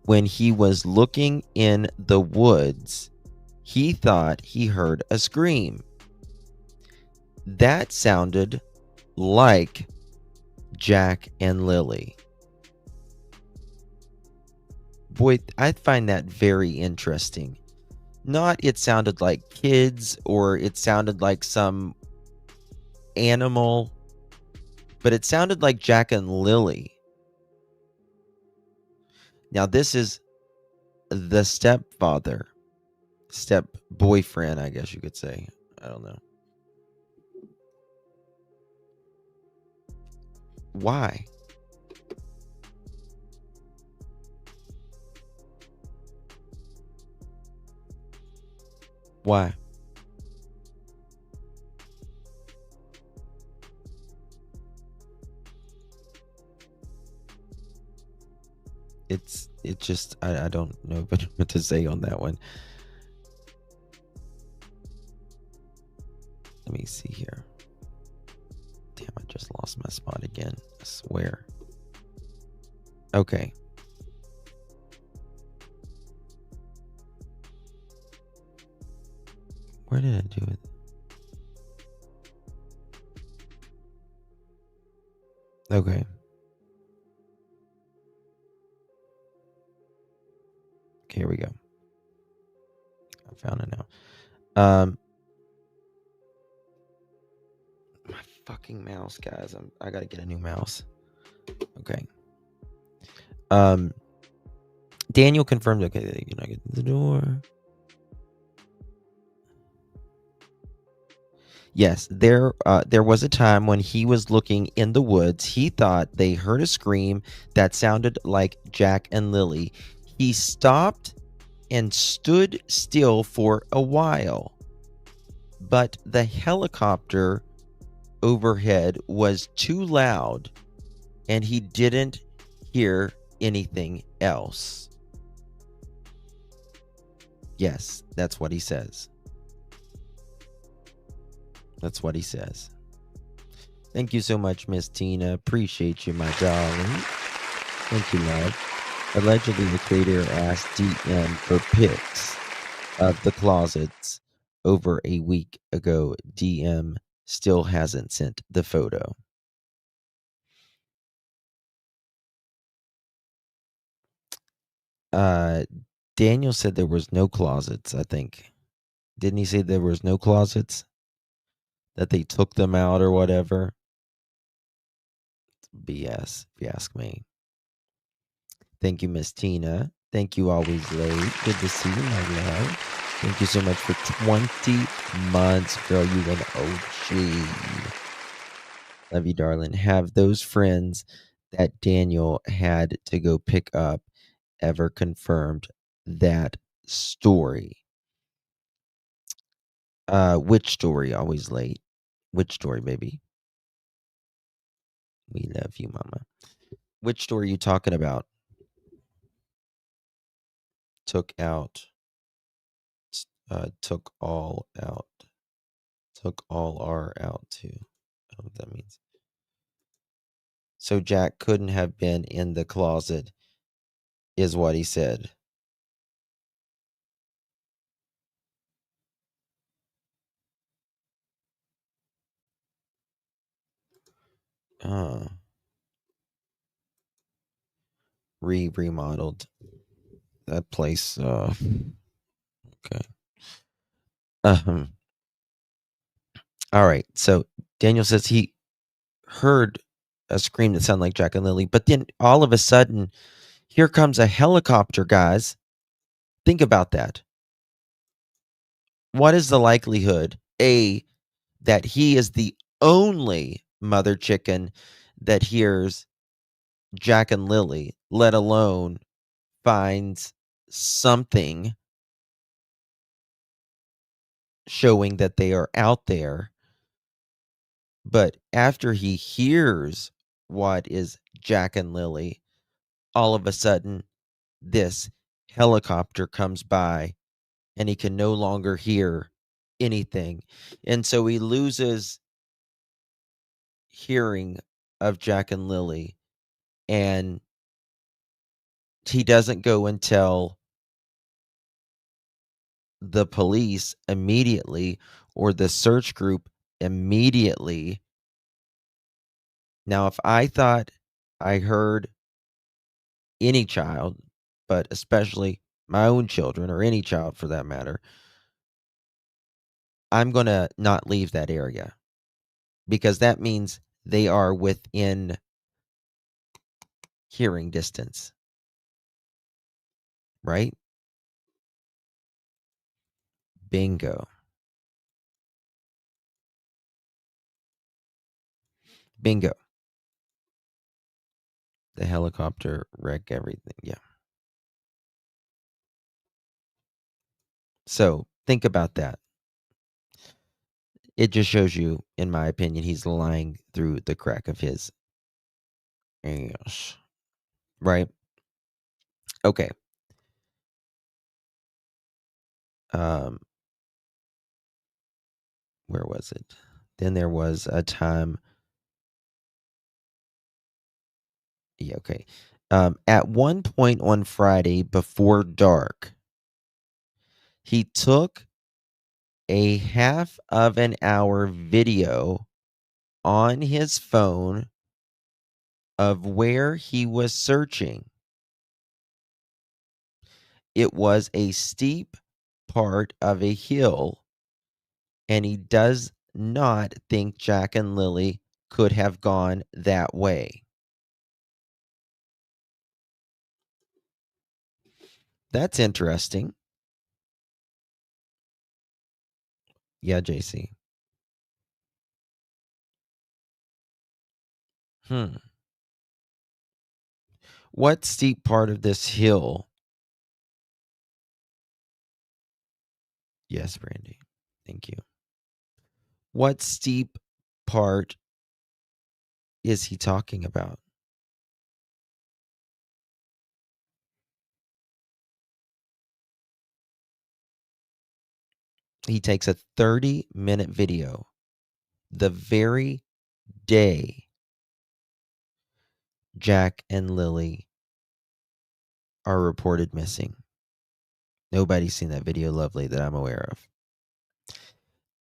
when he was looking in the woods. He thought he heard a scream. That sounded like Jack and Lilly. Boy, I find that very interesting. Not it sounded like kids or it sounded like some animal, but it sounded like Jack and Lilly. Now, this is the stepfather, step boyfriend, I guess you could say. I don't know. Why? Why? It just, I don't know what to say on that one. Let me see here. Damn, I just lost my spot again. I swear. Okay. Where did I do it? Okay. Here we go. I found it now. My fucking mouse, guys. I gotta get a new mouse. Okay. Daniel confirmed. Okay, you know, get to the door. Yes, there was a time when he was looking in the woods. He thought they heard a scream that sounded like Jack and Lilly. He stopped and stood still for a while, but the helicopter overhead was too loud and he didn't hear anything else. Yes, that's what he says. That's what he says. Thank you so much, Miss Tina. Appreciate you, my darling. Thank you, love. Allegedly, the creator asked DM for pics of the closets over a week ago. DM still hasn't sent the photo. Daniel said there was no closets, I think. Didn't he say there was no closets? That they took them out or whatever? BS, if you ask me. Thank you, Miss Tina. Thank you, Always Late. Good to see you, my love. Thank you so much for 20 months, girl. You an OG. Love you, darling. Have those friends that Daniel had to go pick up ever confirmed that story? Which story? Always Late. Which story, baby? We love you, mama. Which story are you talking about? Took out. Took all out. Took all R out too. I don't know what that means. So Jack couldn't have been in the closet, is what he said. Remodeled that place. Okay. All right. So Daniel says he heard a scream that sounded like Jack and Lily, but then all of a sudden, here comes a helicopter, guys. Think about that. What is the likelihood, that he is the only mother chicken that hears Jack and Lily, let alone finds something showing that they are out there? But after he hears what is Jack and Lily, all of a sudden, this helicopter comes by and he can no longer hear anything. And so he loses hearing of Jack and Lily, and he doesn't go and tell the police immediately or the search group immediately. Now, if I thought I heard any child, but especially my own children or any child for that matter, I'm going to not leave that area because that means they are within hearing distance, right? Bingo. Bingo. The helicopter wreck everything. Yeah. So think about that. It just shows you, in my opinion, he's lying through the crack of his ass. Right? Okay. Where was it? Then there was a time. Yeah, okay. At one point on Friday before dark, he took a half of an hour video on his phone of where he was searching. It was a steep part of a hill, and he does not think Jack and Lily could have gone that way. That's interesting. Yeah, JC. What steep part of this hill? Yes, Brandy. Thank you. What steep part is he talking about? He takes a 30-minute video the very day Jack and Lily are reported missing. Nobody's seen that video, Lovely, that I'm aware of.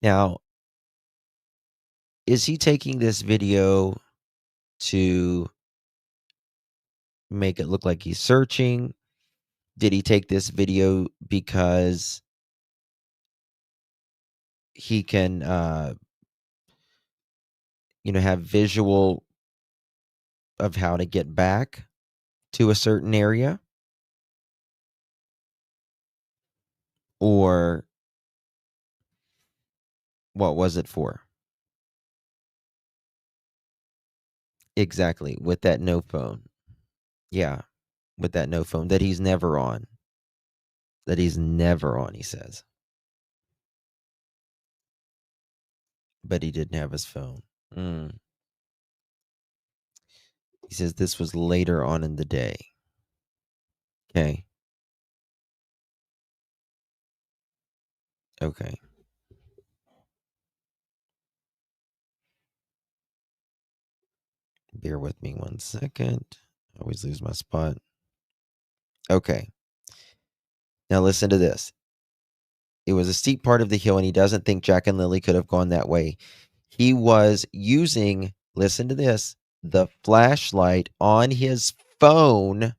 Now, is he taking this video to make it look like he's searching? Did he take this video because he can, have visual of how to get back to a certain area? Or what was it for? Exactly, with that no phone. Yeah, with that no phone that he's never on. That he's never on, he says. But he didn't have his phone. He says this was later on in the day. Okay. Okay. Bear with me 1 second. I always lose my spot. Okay. Now listen to this. It was a steep part of the hill, and he doesn't think Jack and Lilly could have gone that way. He was using, listen to this, the flashlight on his phone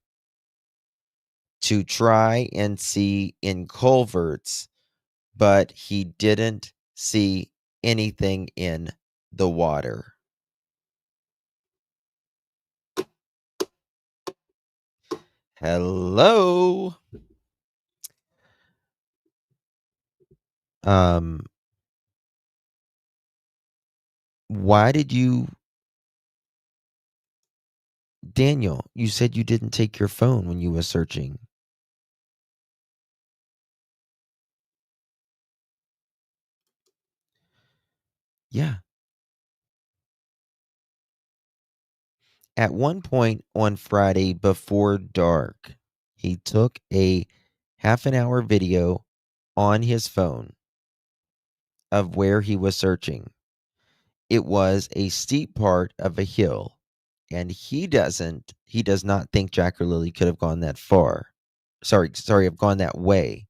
to try and see in culverts, but he didn't see anything in the water. Hello? Why did you, Daniel, you said you didn't take your phone when you were searching. Yeah. At one point on Friday before dark, he took a half an hour video on his phone of where he was searching. It was a steep part of a hill, and he does not think Jack or Lilly could have gone that far. Have gone that way.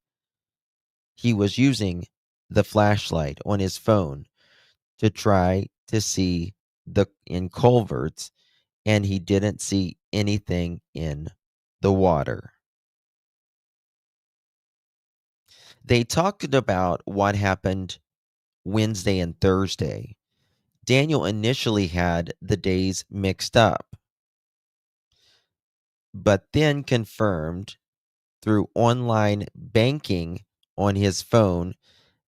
He was using the flashlight on his phone to try to see in culverts, and he didn't see anything in the water. They talked about what happened Wednesday and Thursday. Daniel initially had the days mixed up, but then confirmed through online banking on his phone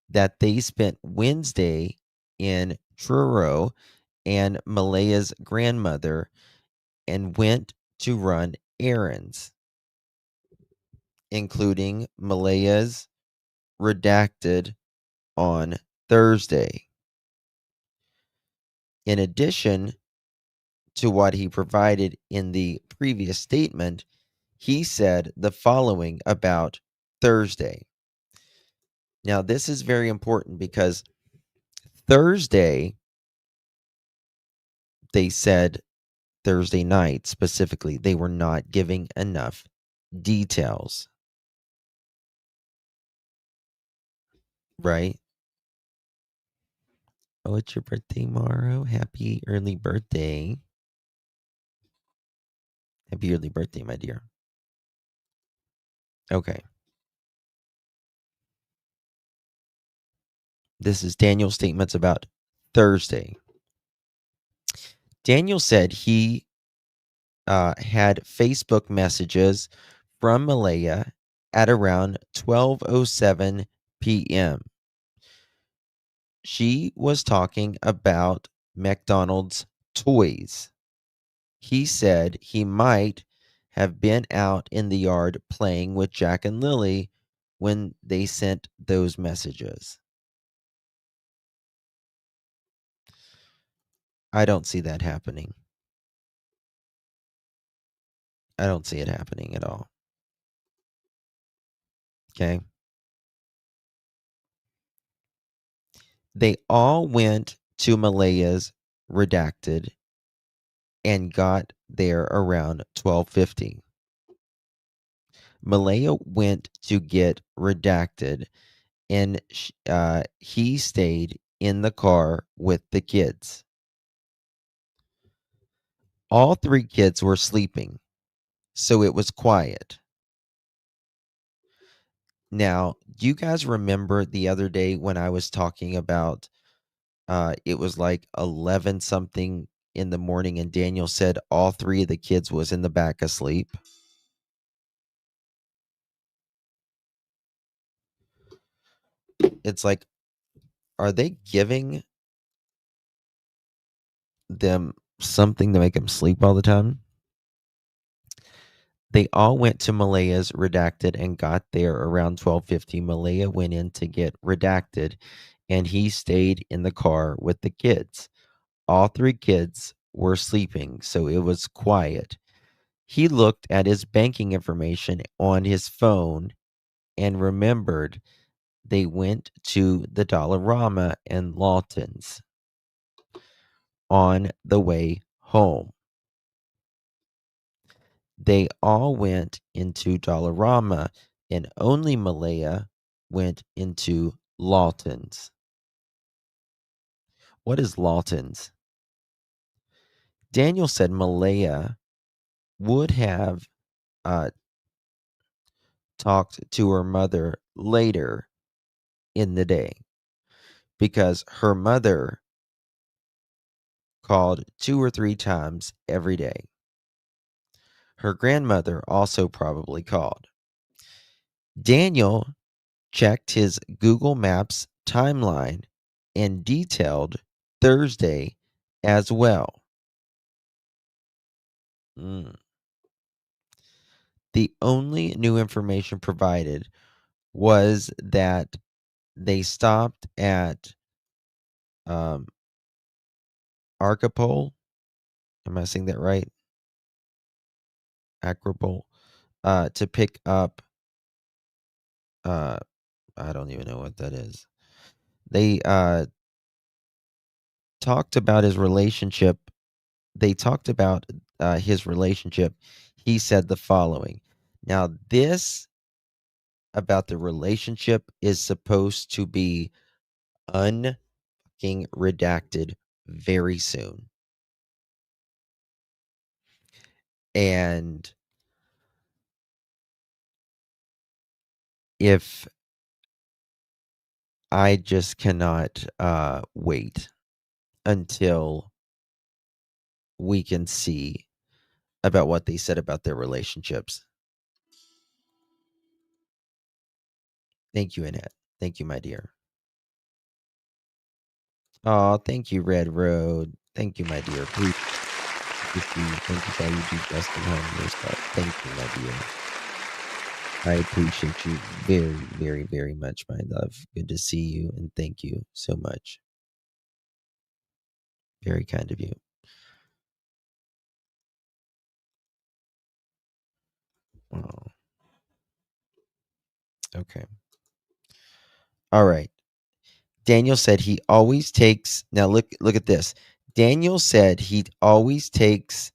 that they spent Wednesday in Truro and Malaya's grandmother and went to run errands, including Malaya's redacted on Thursday. In addition to what he provided in the previous statement, he said the following about Thursday. Now, this is very important because Thursday, they said Thursday night specifically, they were not giving enough details. Right? Oh, it's your birthday tomorrow. Happy early birthday. Happy early birthday, my dear. Okay. This is Daniel's statements about Thursday. Daniel said he had Facebook messages from Malaya at around 12:07 p.m. She was talking about McDonald's toys. He said he might have been out in the yard playing with Jack and Lilly when they sent those messages. I don't see that happening. I don't see it happening at all. Okay. They all went to Malaya's redacted and got there around 12:50. Malaya went to get redacted, and he stayed in the car with the kids. All 3 kids were sleeping, so it was quiet. Now, do you guys remember the other day when I was talking about it was like 11 something in the morning and Daniel said all 3 of the kids was in the back asleep? It's like, are they giving them something to make them sleep all the time? They all went to Malaya's redacted and got there around 12:50. Malaya went in to get redacted and he stayed in the car with the kids. All 3 kids were sleeping, so it was quiet. He looked at his banking information on his phone and remembered they went to the Dollarama and Lawton's on the way home. They all went into Dollarama and only Malaya went into Lawton's. What is Lawton's? Daniel said Malaya would have talked to her mother later in the day because her mother called 2 or 3 times every day. Her grandmother also probably called. Daniel checked his Google Maps timeline and detailed Thursday as well. The only new information provided was that they stopped at Archipel. Am I saying that right? Acropole. To pick up I don't even know what that is. They talked about his relationship. They talked about his relationship. He said the following. Now, this about the relationship is supposed to be unfucking redacted very soon. And if I just cannot wait until we can see about what they said about their relationships. Thank you, Annette. Thank you, my dear. Oh, thank you, Red Road. Thank you, my dear. Thank you for all you do, Justin. Thank you, my dear. I appreciate you very, very, very much, my love. Good to see you, and thank you so much. Very kind of you. Oh. Okay. All right. Daniel said he always takes. Now look at this. Daniel said he always takes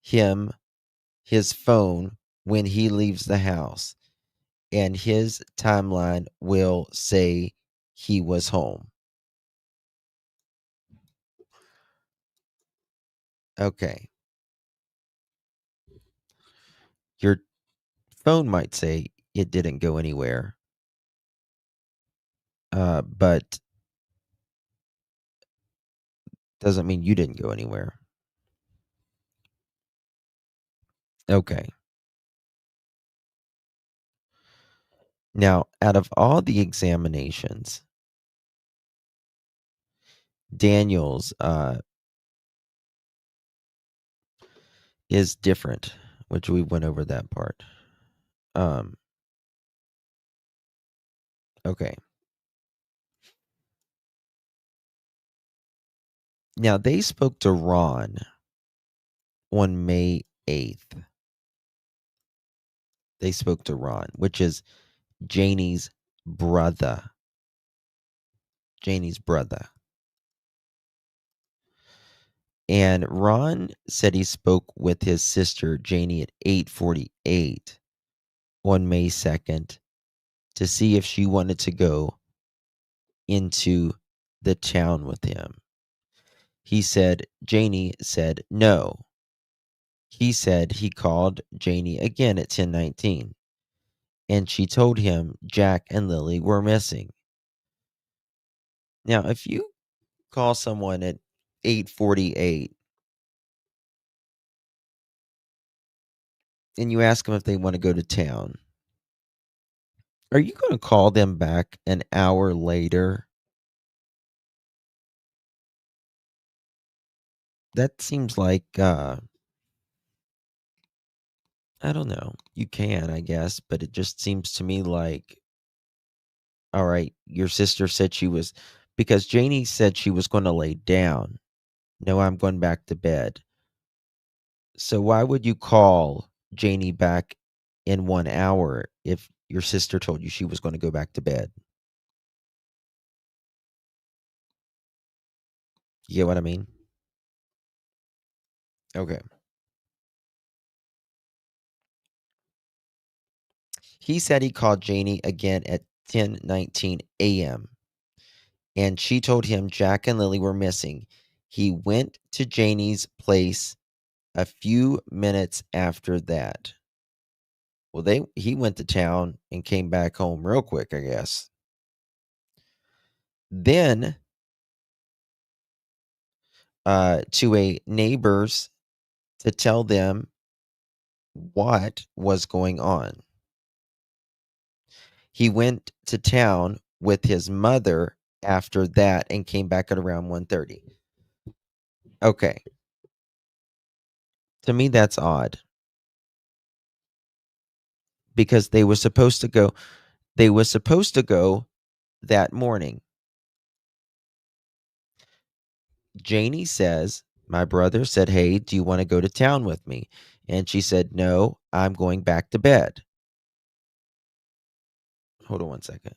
his phone when he leaves the house, and his timeline will say he was home. Okay. Your phone might say it didn't go anywhere. But doesn't mean you didn't go anywhere. Okay. Now, out of all the examinations, Daniel's is different, which we went over that part. Okay. Now, they spoke to Ron on May 8th. They spoke to Ron, which is Janie's brother. Janie's brother. And Ron said he spoke with his sister, Janie, at 8:48. on May 2nd to see if she wanted to go into the town with him. Janie said no. He said he called Janie again at 10:19, and she told him Jack and Lily were missing. Now, if you call someone at 8:48 and you ask them if they want to go to town, are you going to call them back an hour later? That seems like, I don't know. You can, I guess, but it just seems to me like, all right, your sister said because Janie said she was going to lay down. No, I'm going back to bed. So why would you call Janie back in 1 hour if your sister told you she was going to go back to bed? You get what I mean? Okay. He said he called Janie again at 10:19 a.m. and she told him Jack and Lily were missing. He went to Janie's place a few minutes after that. Well, he went to town and came back home real quick, I guess. Then to a neighbors to tell them what was going on. He went to town with his mother after that and came back at around 1:30. Okay. To me, that's odd because they were supposed to go that morning. Janie says, my brother said, hey, do you want to go to town with me? And she said, no, I'm going back to bed. Hold on one second.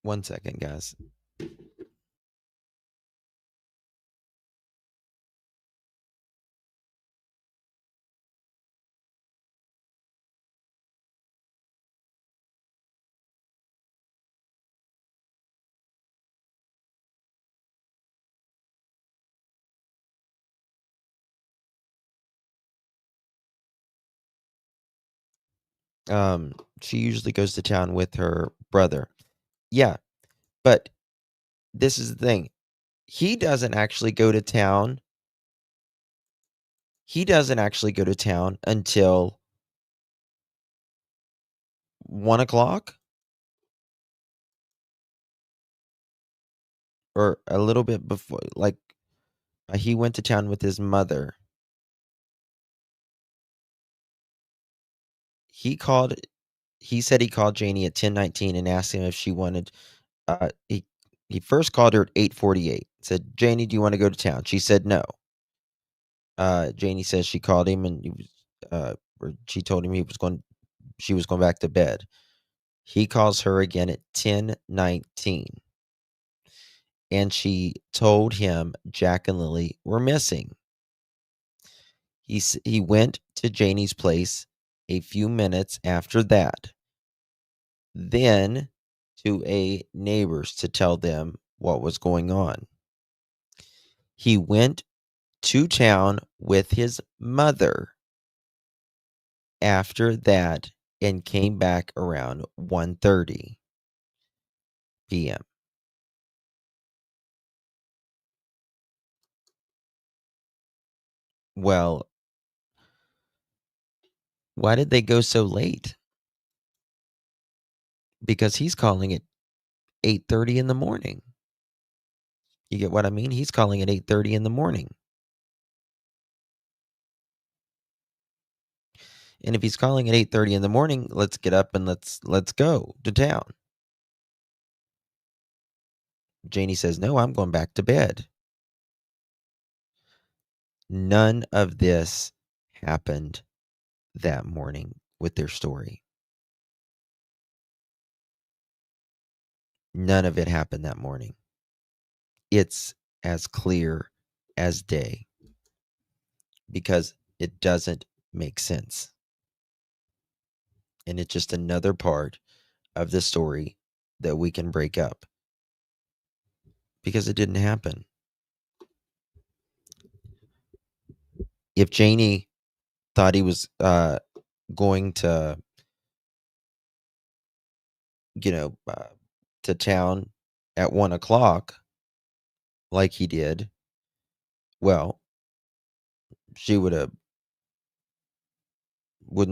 One second, guys. She usually goes to town with her brother. Yeah, but this is the thing. He doesn't actually go to town. He doesn't actually go to town until 1 o'clock or a little bit before. Like, he went to town with his mother. He said he called Janie at 10:19 and asked him if she wanted. He first called her at 8:48. Said, Janie, do you want to go to town? She said no. Janie says she called him and or she told him she was going back to bed. He calls her again at 10:19. And she told him Jack and Lily were missing. He went to Janie's place a few minutes after that. Then to a neighbors to tell them what was going on. He went to town with his mother after that and came back around 1:30 p.m. Well, why did they go so late? Because he's calling it 8:30 in the morning. You get what I mean? He's calling at 8:30 in the morning. And if he's calling at 8:30 in the morning, let's get up and let's go to town. Janie says, "No, I'm going back to bed." None of this happened that morning with their story. None of it happened that morning. It's as clear as day because it doesn't make sense. And it's just another part of the story that we can break up because it didn't happen. If Janie thought he was going to, to town at 1:00 like he did, well, she wouldn't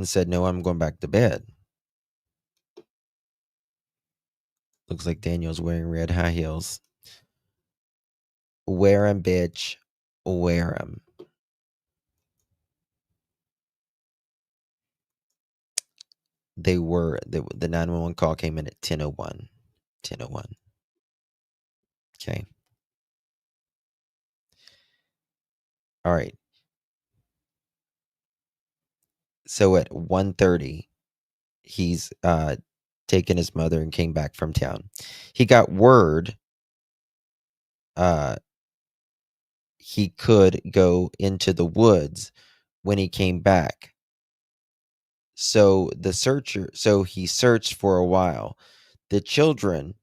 said, "No, I'm going back to bed." Looks like Daniel's wearing red high heels. Wear 'em, bitch. Wear 'em. They were the 911 call came in at 10:01. 10:01. Okay. All right. So at 1:30, he's taken his mother and came back from town. He got word he could go into the woods when he came back. So he searched for a while. The children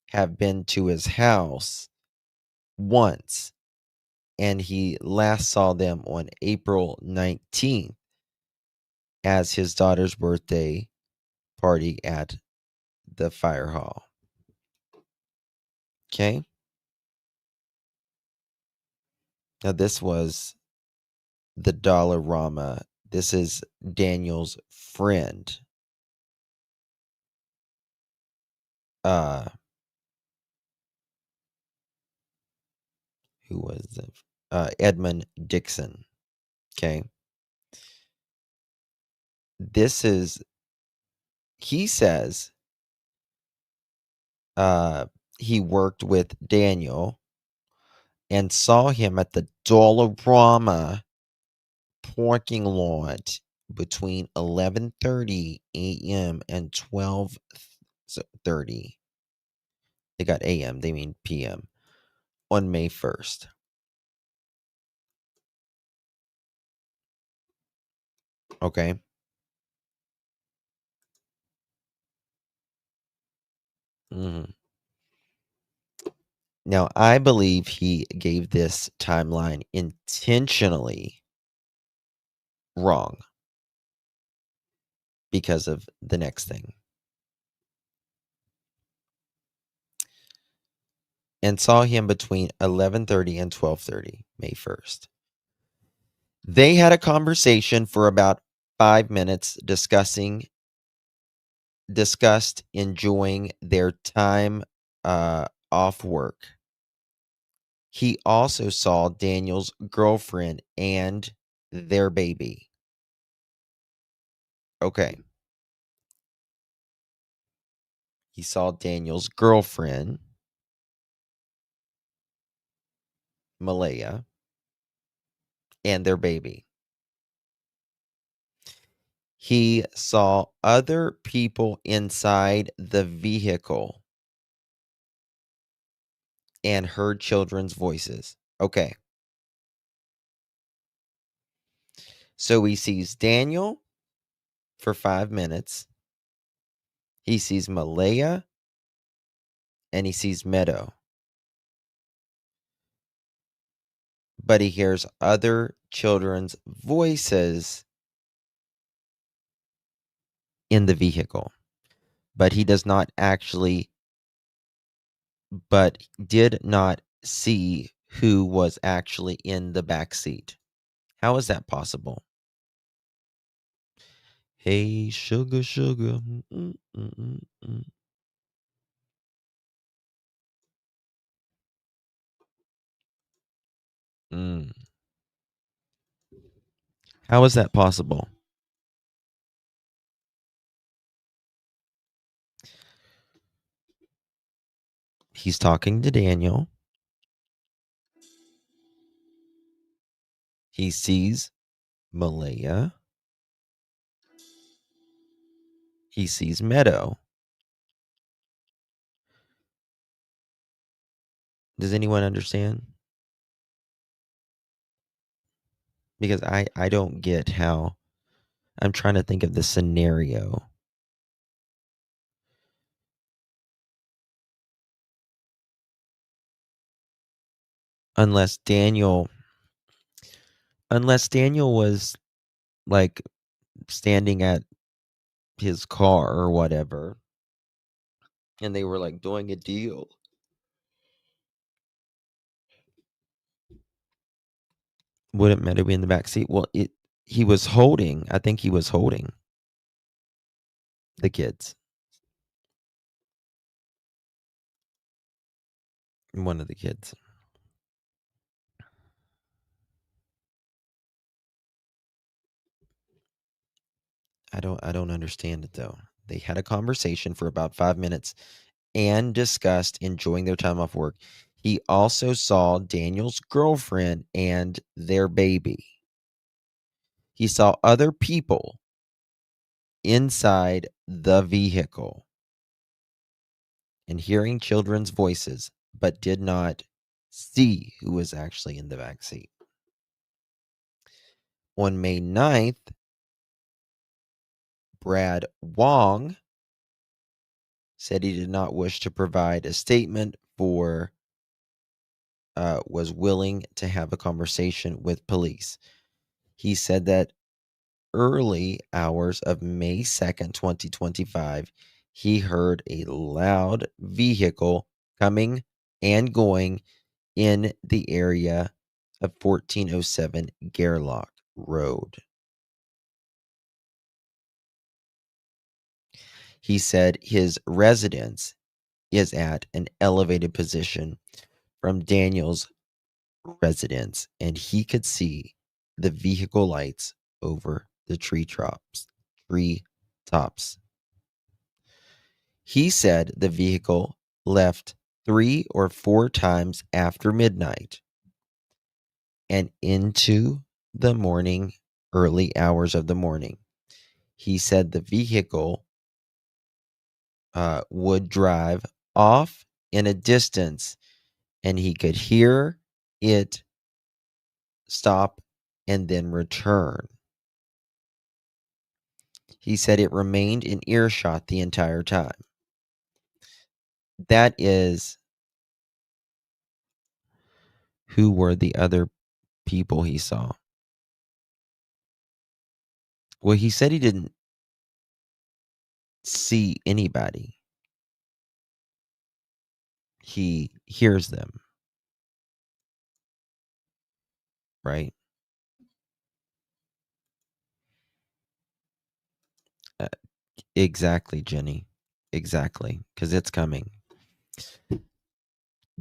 have been to his house once, and he last saw them on April 19th as his daughter's birthday party at the fire hall. Okay. Now this was the Dollarama. This is Daniel's friend. Who was Edmund Dixon. Okay. He says he worked with Daniel and saw him at the Dollarama parking lot between 11:30 a.m. and 12:30. They got a.m., they mean p.m. on May 1st. Okay. Now, I believe he gave this timeline intentionally wrong because of the next thing. And saw him between 11:30 and 12:30, May 1st. They had a conversation for about 5 minutes discussed enjoying their time off work. He also saw Daniel's girlfriend and their baby. Okay. He saw Daniel's girlfriend, Malaya, and their baby. He saw other people inside the vehicle and heard children's voices. Okay. So he sees Daniel for 5 minutes. He sees Malaya and he sees Meadow. But he hears other children's voices in the vehicle. But he did not see who was actually in the back seat. How is that possible? Hey, sugar, sugar. How is that possible? He's talking to Daniel. He sees Malaya. He sees Meadow. Does anyone understand? Because I don't get how. I'm trying to think of the scenario. Unless Daniel was like standing at his car or whatever, and they were like doing a deal. Wouldn't Meadow be in the back seat? Well, I think he was holding the kids. One of the kids. I don't understand it though. They had a conversation for about 5 minutes and discussed enjoying their time off work. He also saw Daniel's girlfriend and their baby. He saw other people inside the vehicle and hearing children's voices, but did not see who was actually in the back seat. On May 9th, Brad Wong said he did not wish to provide a statement was willing to have a conversation with police. He said that early hours of May 2nd, 2025, he heard a loud vehicle coming and going in the area of 1407 Gairloch Road. He said his residence is at an elevated position from Daniel's residence, and he could see the vehicle lights over the tree tops. He said the vehicle left 3 or 4 times after midnight and into the morning, early hours of the morning. He said the vehicle would drive off in a distance and he could hear it stop and then return. He said it remained in earshot the entire time. That is who were the other people he saw. Well, he said he didn't see anybody. He hears them. Right? Exactly, Jenny. Exactly. Because it's coming.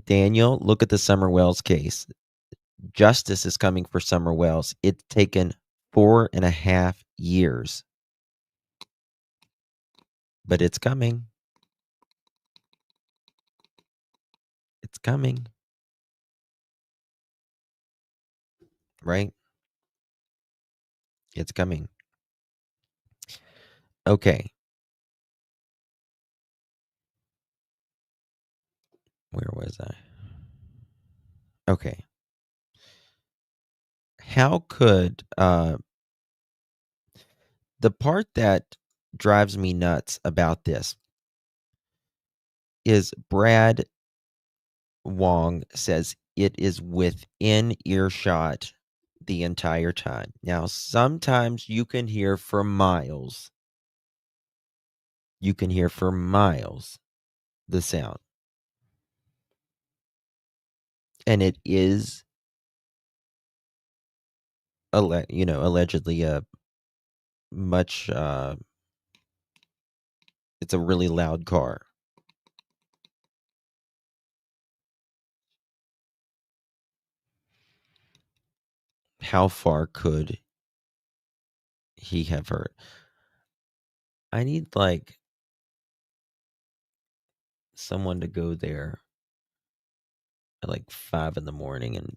Daniel, look at the Summer Wells case. Justice is coming for Summer Wells. It's taken 4.5 years. But it's coming. It's coming. Right? It's coming. Okay. Where was I? Okay. How could the part that drives me nuts about this is Brad Wong says it is within earshot the entire time. Now, sometimes you can hear for miles. You can hear for miles the sound. And it is allegedly a much it's a really loud car. How far could he have heard? I need like someone to go there at like 5 in the morning and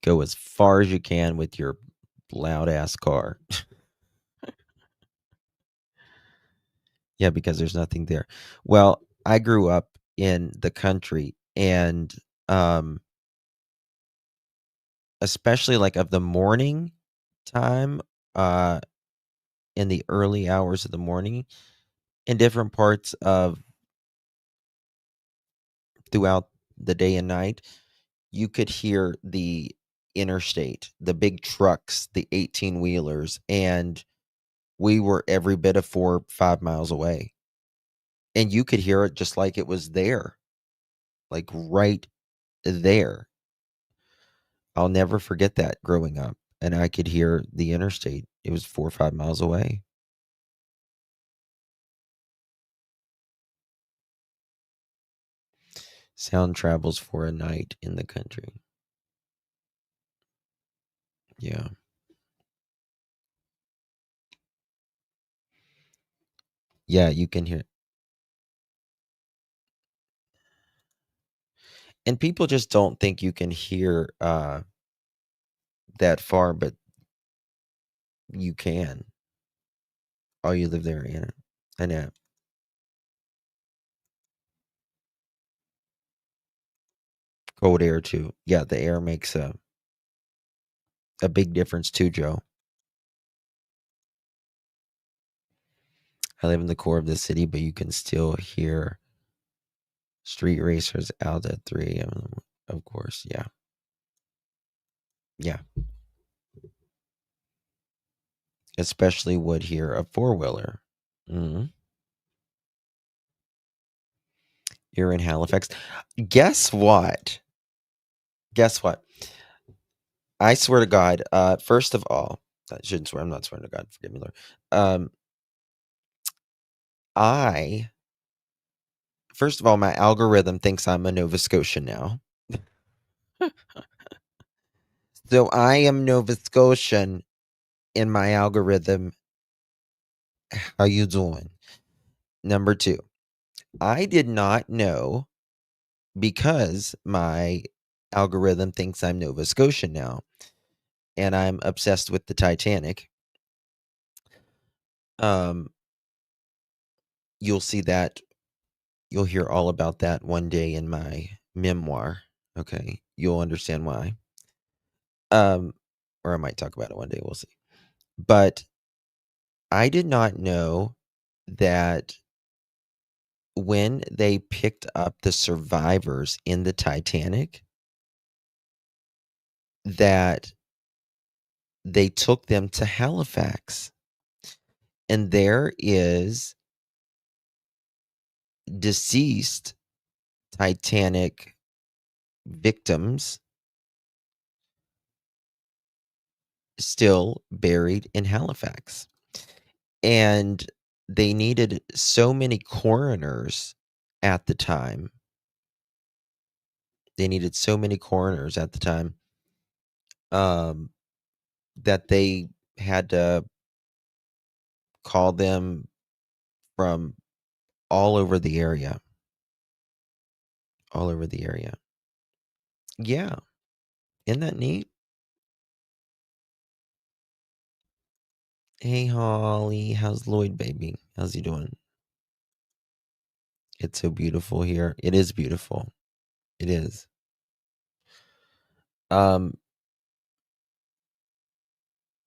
go as far as you can with your loud ass car. Yeah, because there's nothing there. Well, I grew up in the country, and especially like of the morning time, in the early hours of the morning, in different parts of throughout the day and night, you could hear the interstate, the big trucks, the 18 wheelers, and we were every bit of 4 or 5 miles away. And you could hear it just like it was there, like right there. I'll never forget that growing up. And I could hear the interstate. It was 4 or 5 miles away. Sound travels for a night in the country. Yeah. Yeah, you can hear. And people just don't think you can hear that far, but you can. Oh, you live there, Anna. Annette. Cold air too. Yeah, the air makes a big difference too, Joe. I live in the core of the city, but you can still hear street racers out at 3 a.m. Of course, yeah. Yeah. Especially would hear a four-wheeler. You're in Halifax. Guess what? Guess what? I swear to God, first of all, I shouldn't swear. I'm not swearing to God. Forgive me, Lord. First of all, my algorithm thinks I'm a Nova Scotian now. So I am Nova Scotian in my algorithm. How you doing? Number 2, I did not know, because my algorithm thinks I'm Nova Scotian now, and I'm obsessed with the Titanic. You'll see that. You'll hear all about that one day in my memoir. Okay, you'll understand why. Or I might talk about it one day. We'll see. But I did not know that when they picked up the survivors in the Titanic, that they took them to Halifax. And there is deceased Titanic victims still buried in Halifax. And they needed so many coroners at the time. That they had to call them from all over the area. Yeah. Isn't that neat? Hey, Holly. How's Lloyd, baby? How's he doing? It's so beautiful here. It is beautiful. It is.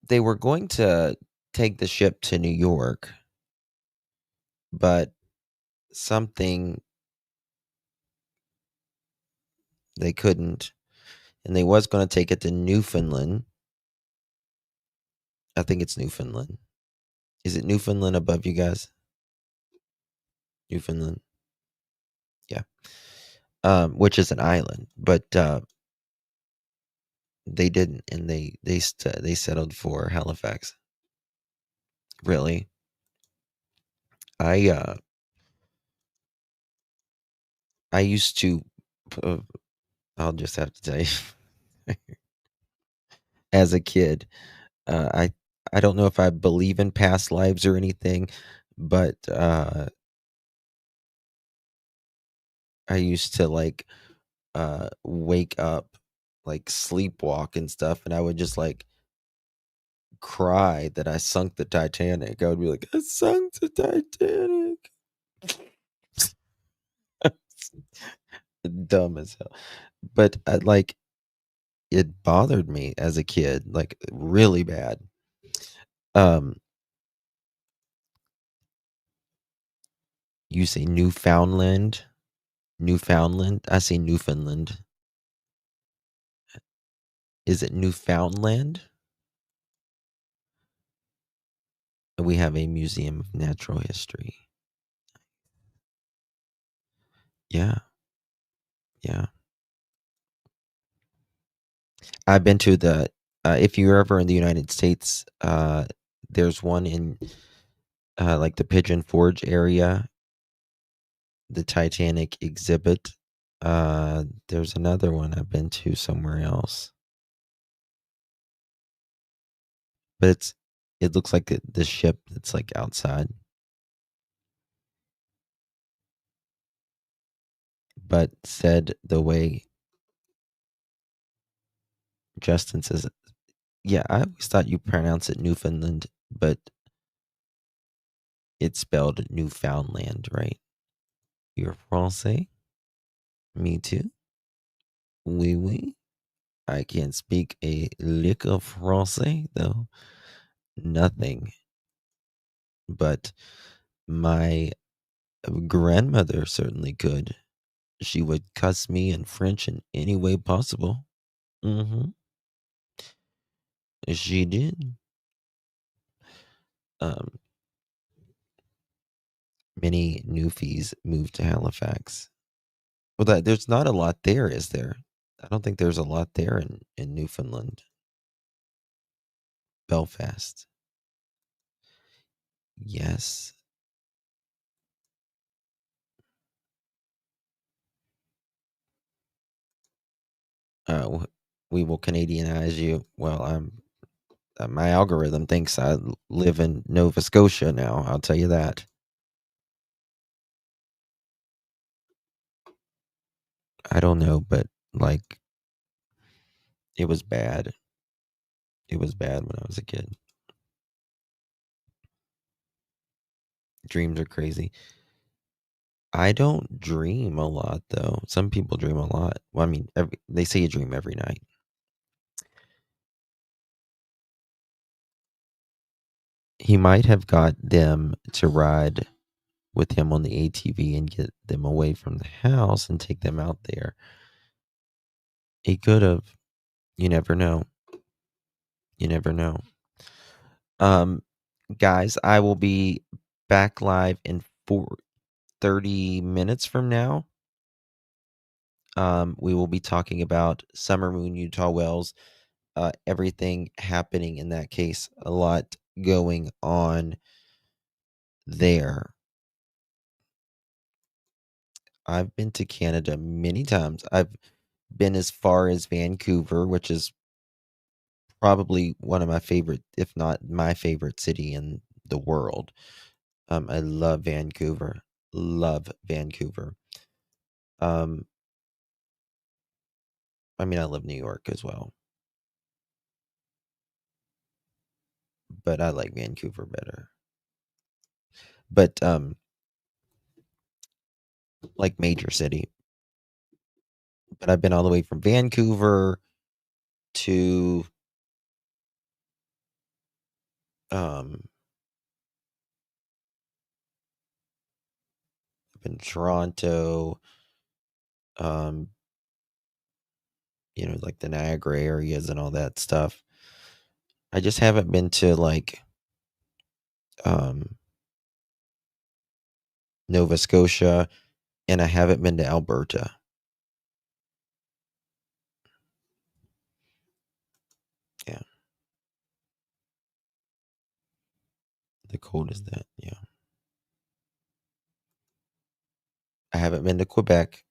They were going to take the ship to New York, but something they couldn't, and they was going to take it to Newfoundland. I think it's Newfoundland. Is it Newfoundland above you guys? Newfoundland. Yeah. Which is an island, but they didn't, and they settled for Halifax. Really? I used to. I'll just have to tell you, as a kid, I don't know if I believe in past lives or anything, but I used to like wake up, like sleepwalk and stuff, and I would just like cry that I sunk the Titanic. I would be like, I sunk the Titanic. Dumb as hell. But like, it bothered me as a kid, like really bad. You say Newfoundland? Newfoundland? I say Newfoundland. Is it Newfoundland? We have a museum of natural history. Yeah. Yeah. I've been to the if you're ever in the United States, there's one in like the Pigeon Forge area, the Titanic exhibit. There's another one I've been to somewhere else. But it looks like the ship that's like outside. But said the way Justin says it. Yeah, I always thought you pronounce it Newfoundland, but it's spelled Newfoundland, right? You're Francais? Me too. Oui, oui. I can't speak a lick of Francais, though. Nothing. But my grandmother certainly could. She would cuss me in French in any way possible. Mm-hmm. She did. Many newfies moved to Halifax. Well, there's not a lot there, is there? I don't think there's a lot there in Newfoundland. Belfast. Yes. We will Canadianize you. Well, my algorithm thinks I live in Nova Scotia now. I'll tell you that. I don't know, but like, it was bad. It was bad when I was a kid. Dreams are crazy. I don't dream a lot, though. Some people dream a lot. Well, I mean, they say you dream every night. He might have got them to ride with him on the ATV and get them away from the house and take them out there. He could have. You never know. You never know. Guys, I will be back live in 30 minutes from now. We will be talking about Summer Moon, Utah Wells, everything happening in that case. A lot going on there. I've been to Canada many times. I've been as far as Vancouver, which is probably one of my favorite, if not my favorite city in the world. I love Vancouver. Love Vancouver. I mean, I love New York as well. But I like Vancouver better. But like major city. But I've been all the way from Vancouver to I've been to Toronto, like the Niagara areas and all that stuff. I just haven't been to like Nova Scotia, and I haven't been to Alberta. Yeah. The cold is that, yeah. I haven't been to Quebec.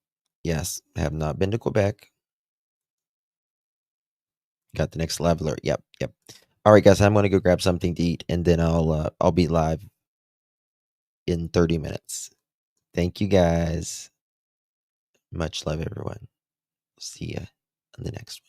Yes, I have not been to Quebec. Got the next leveler. Yep. All right, guys, I'm gonna go grab something to eat, and then I'll be live in 30 minutes. Thank you, guys. Much love, everyone. See ya on the next one.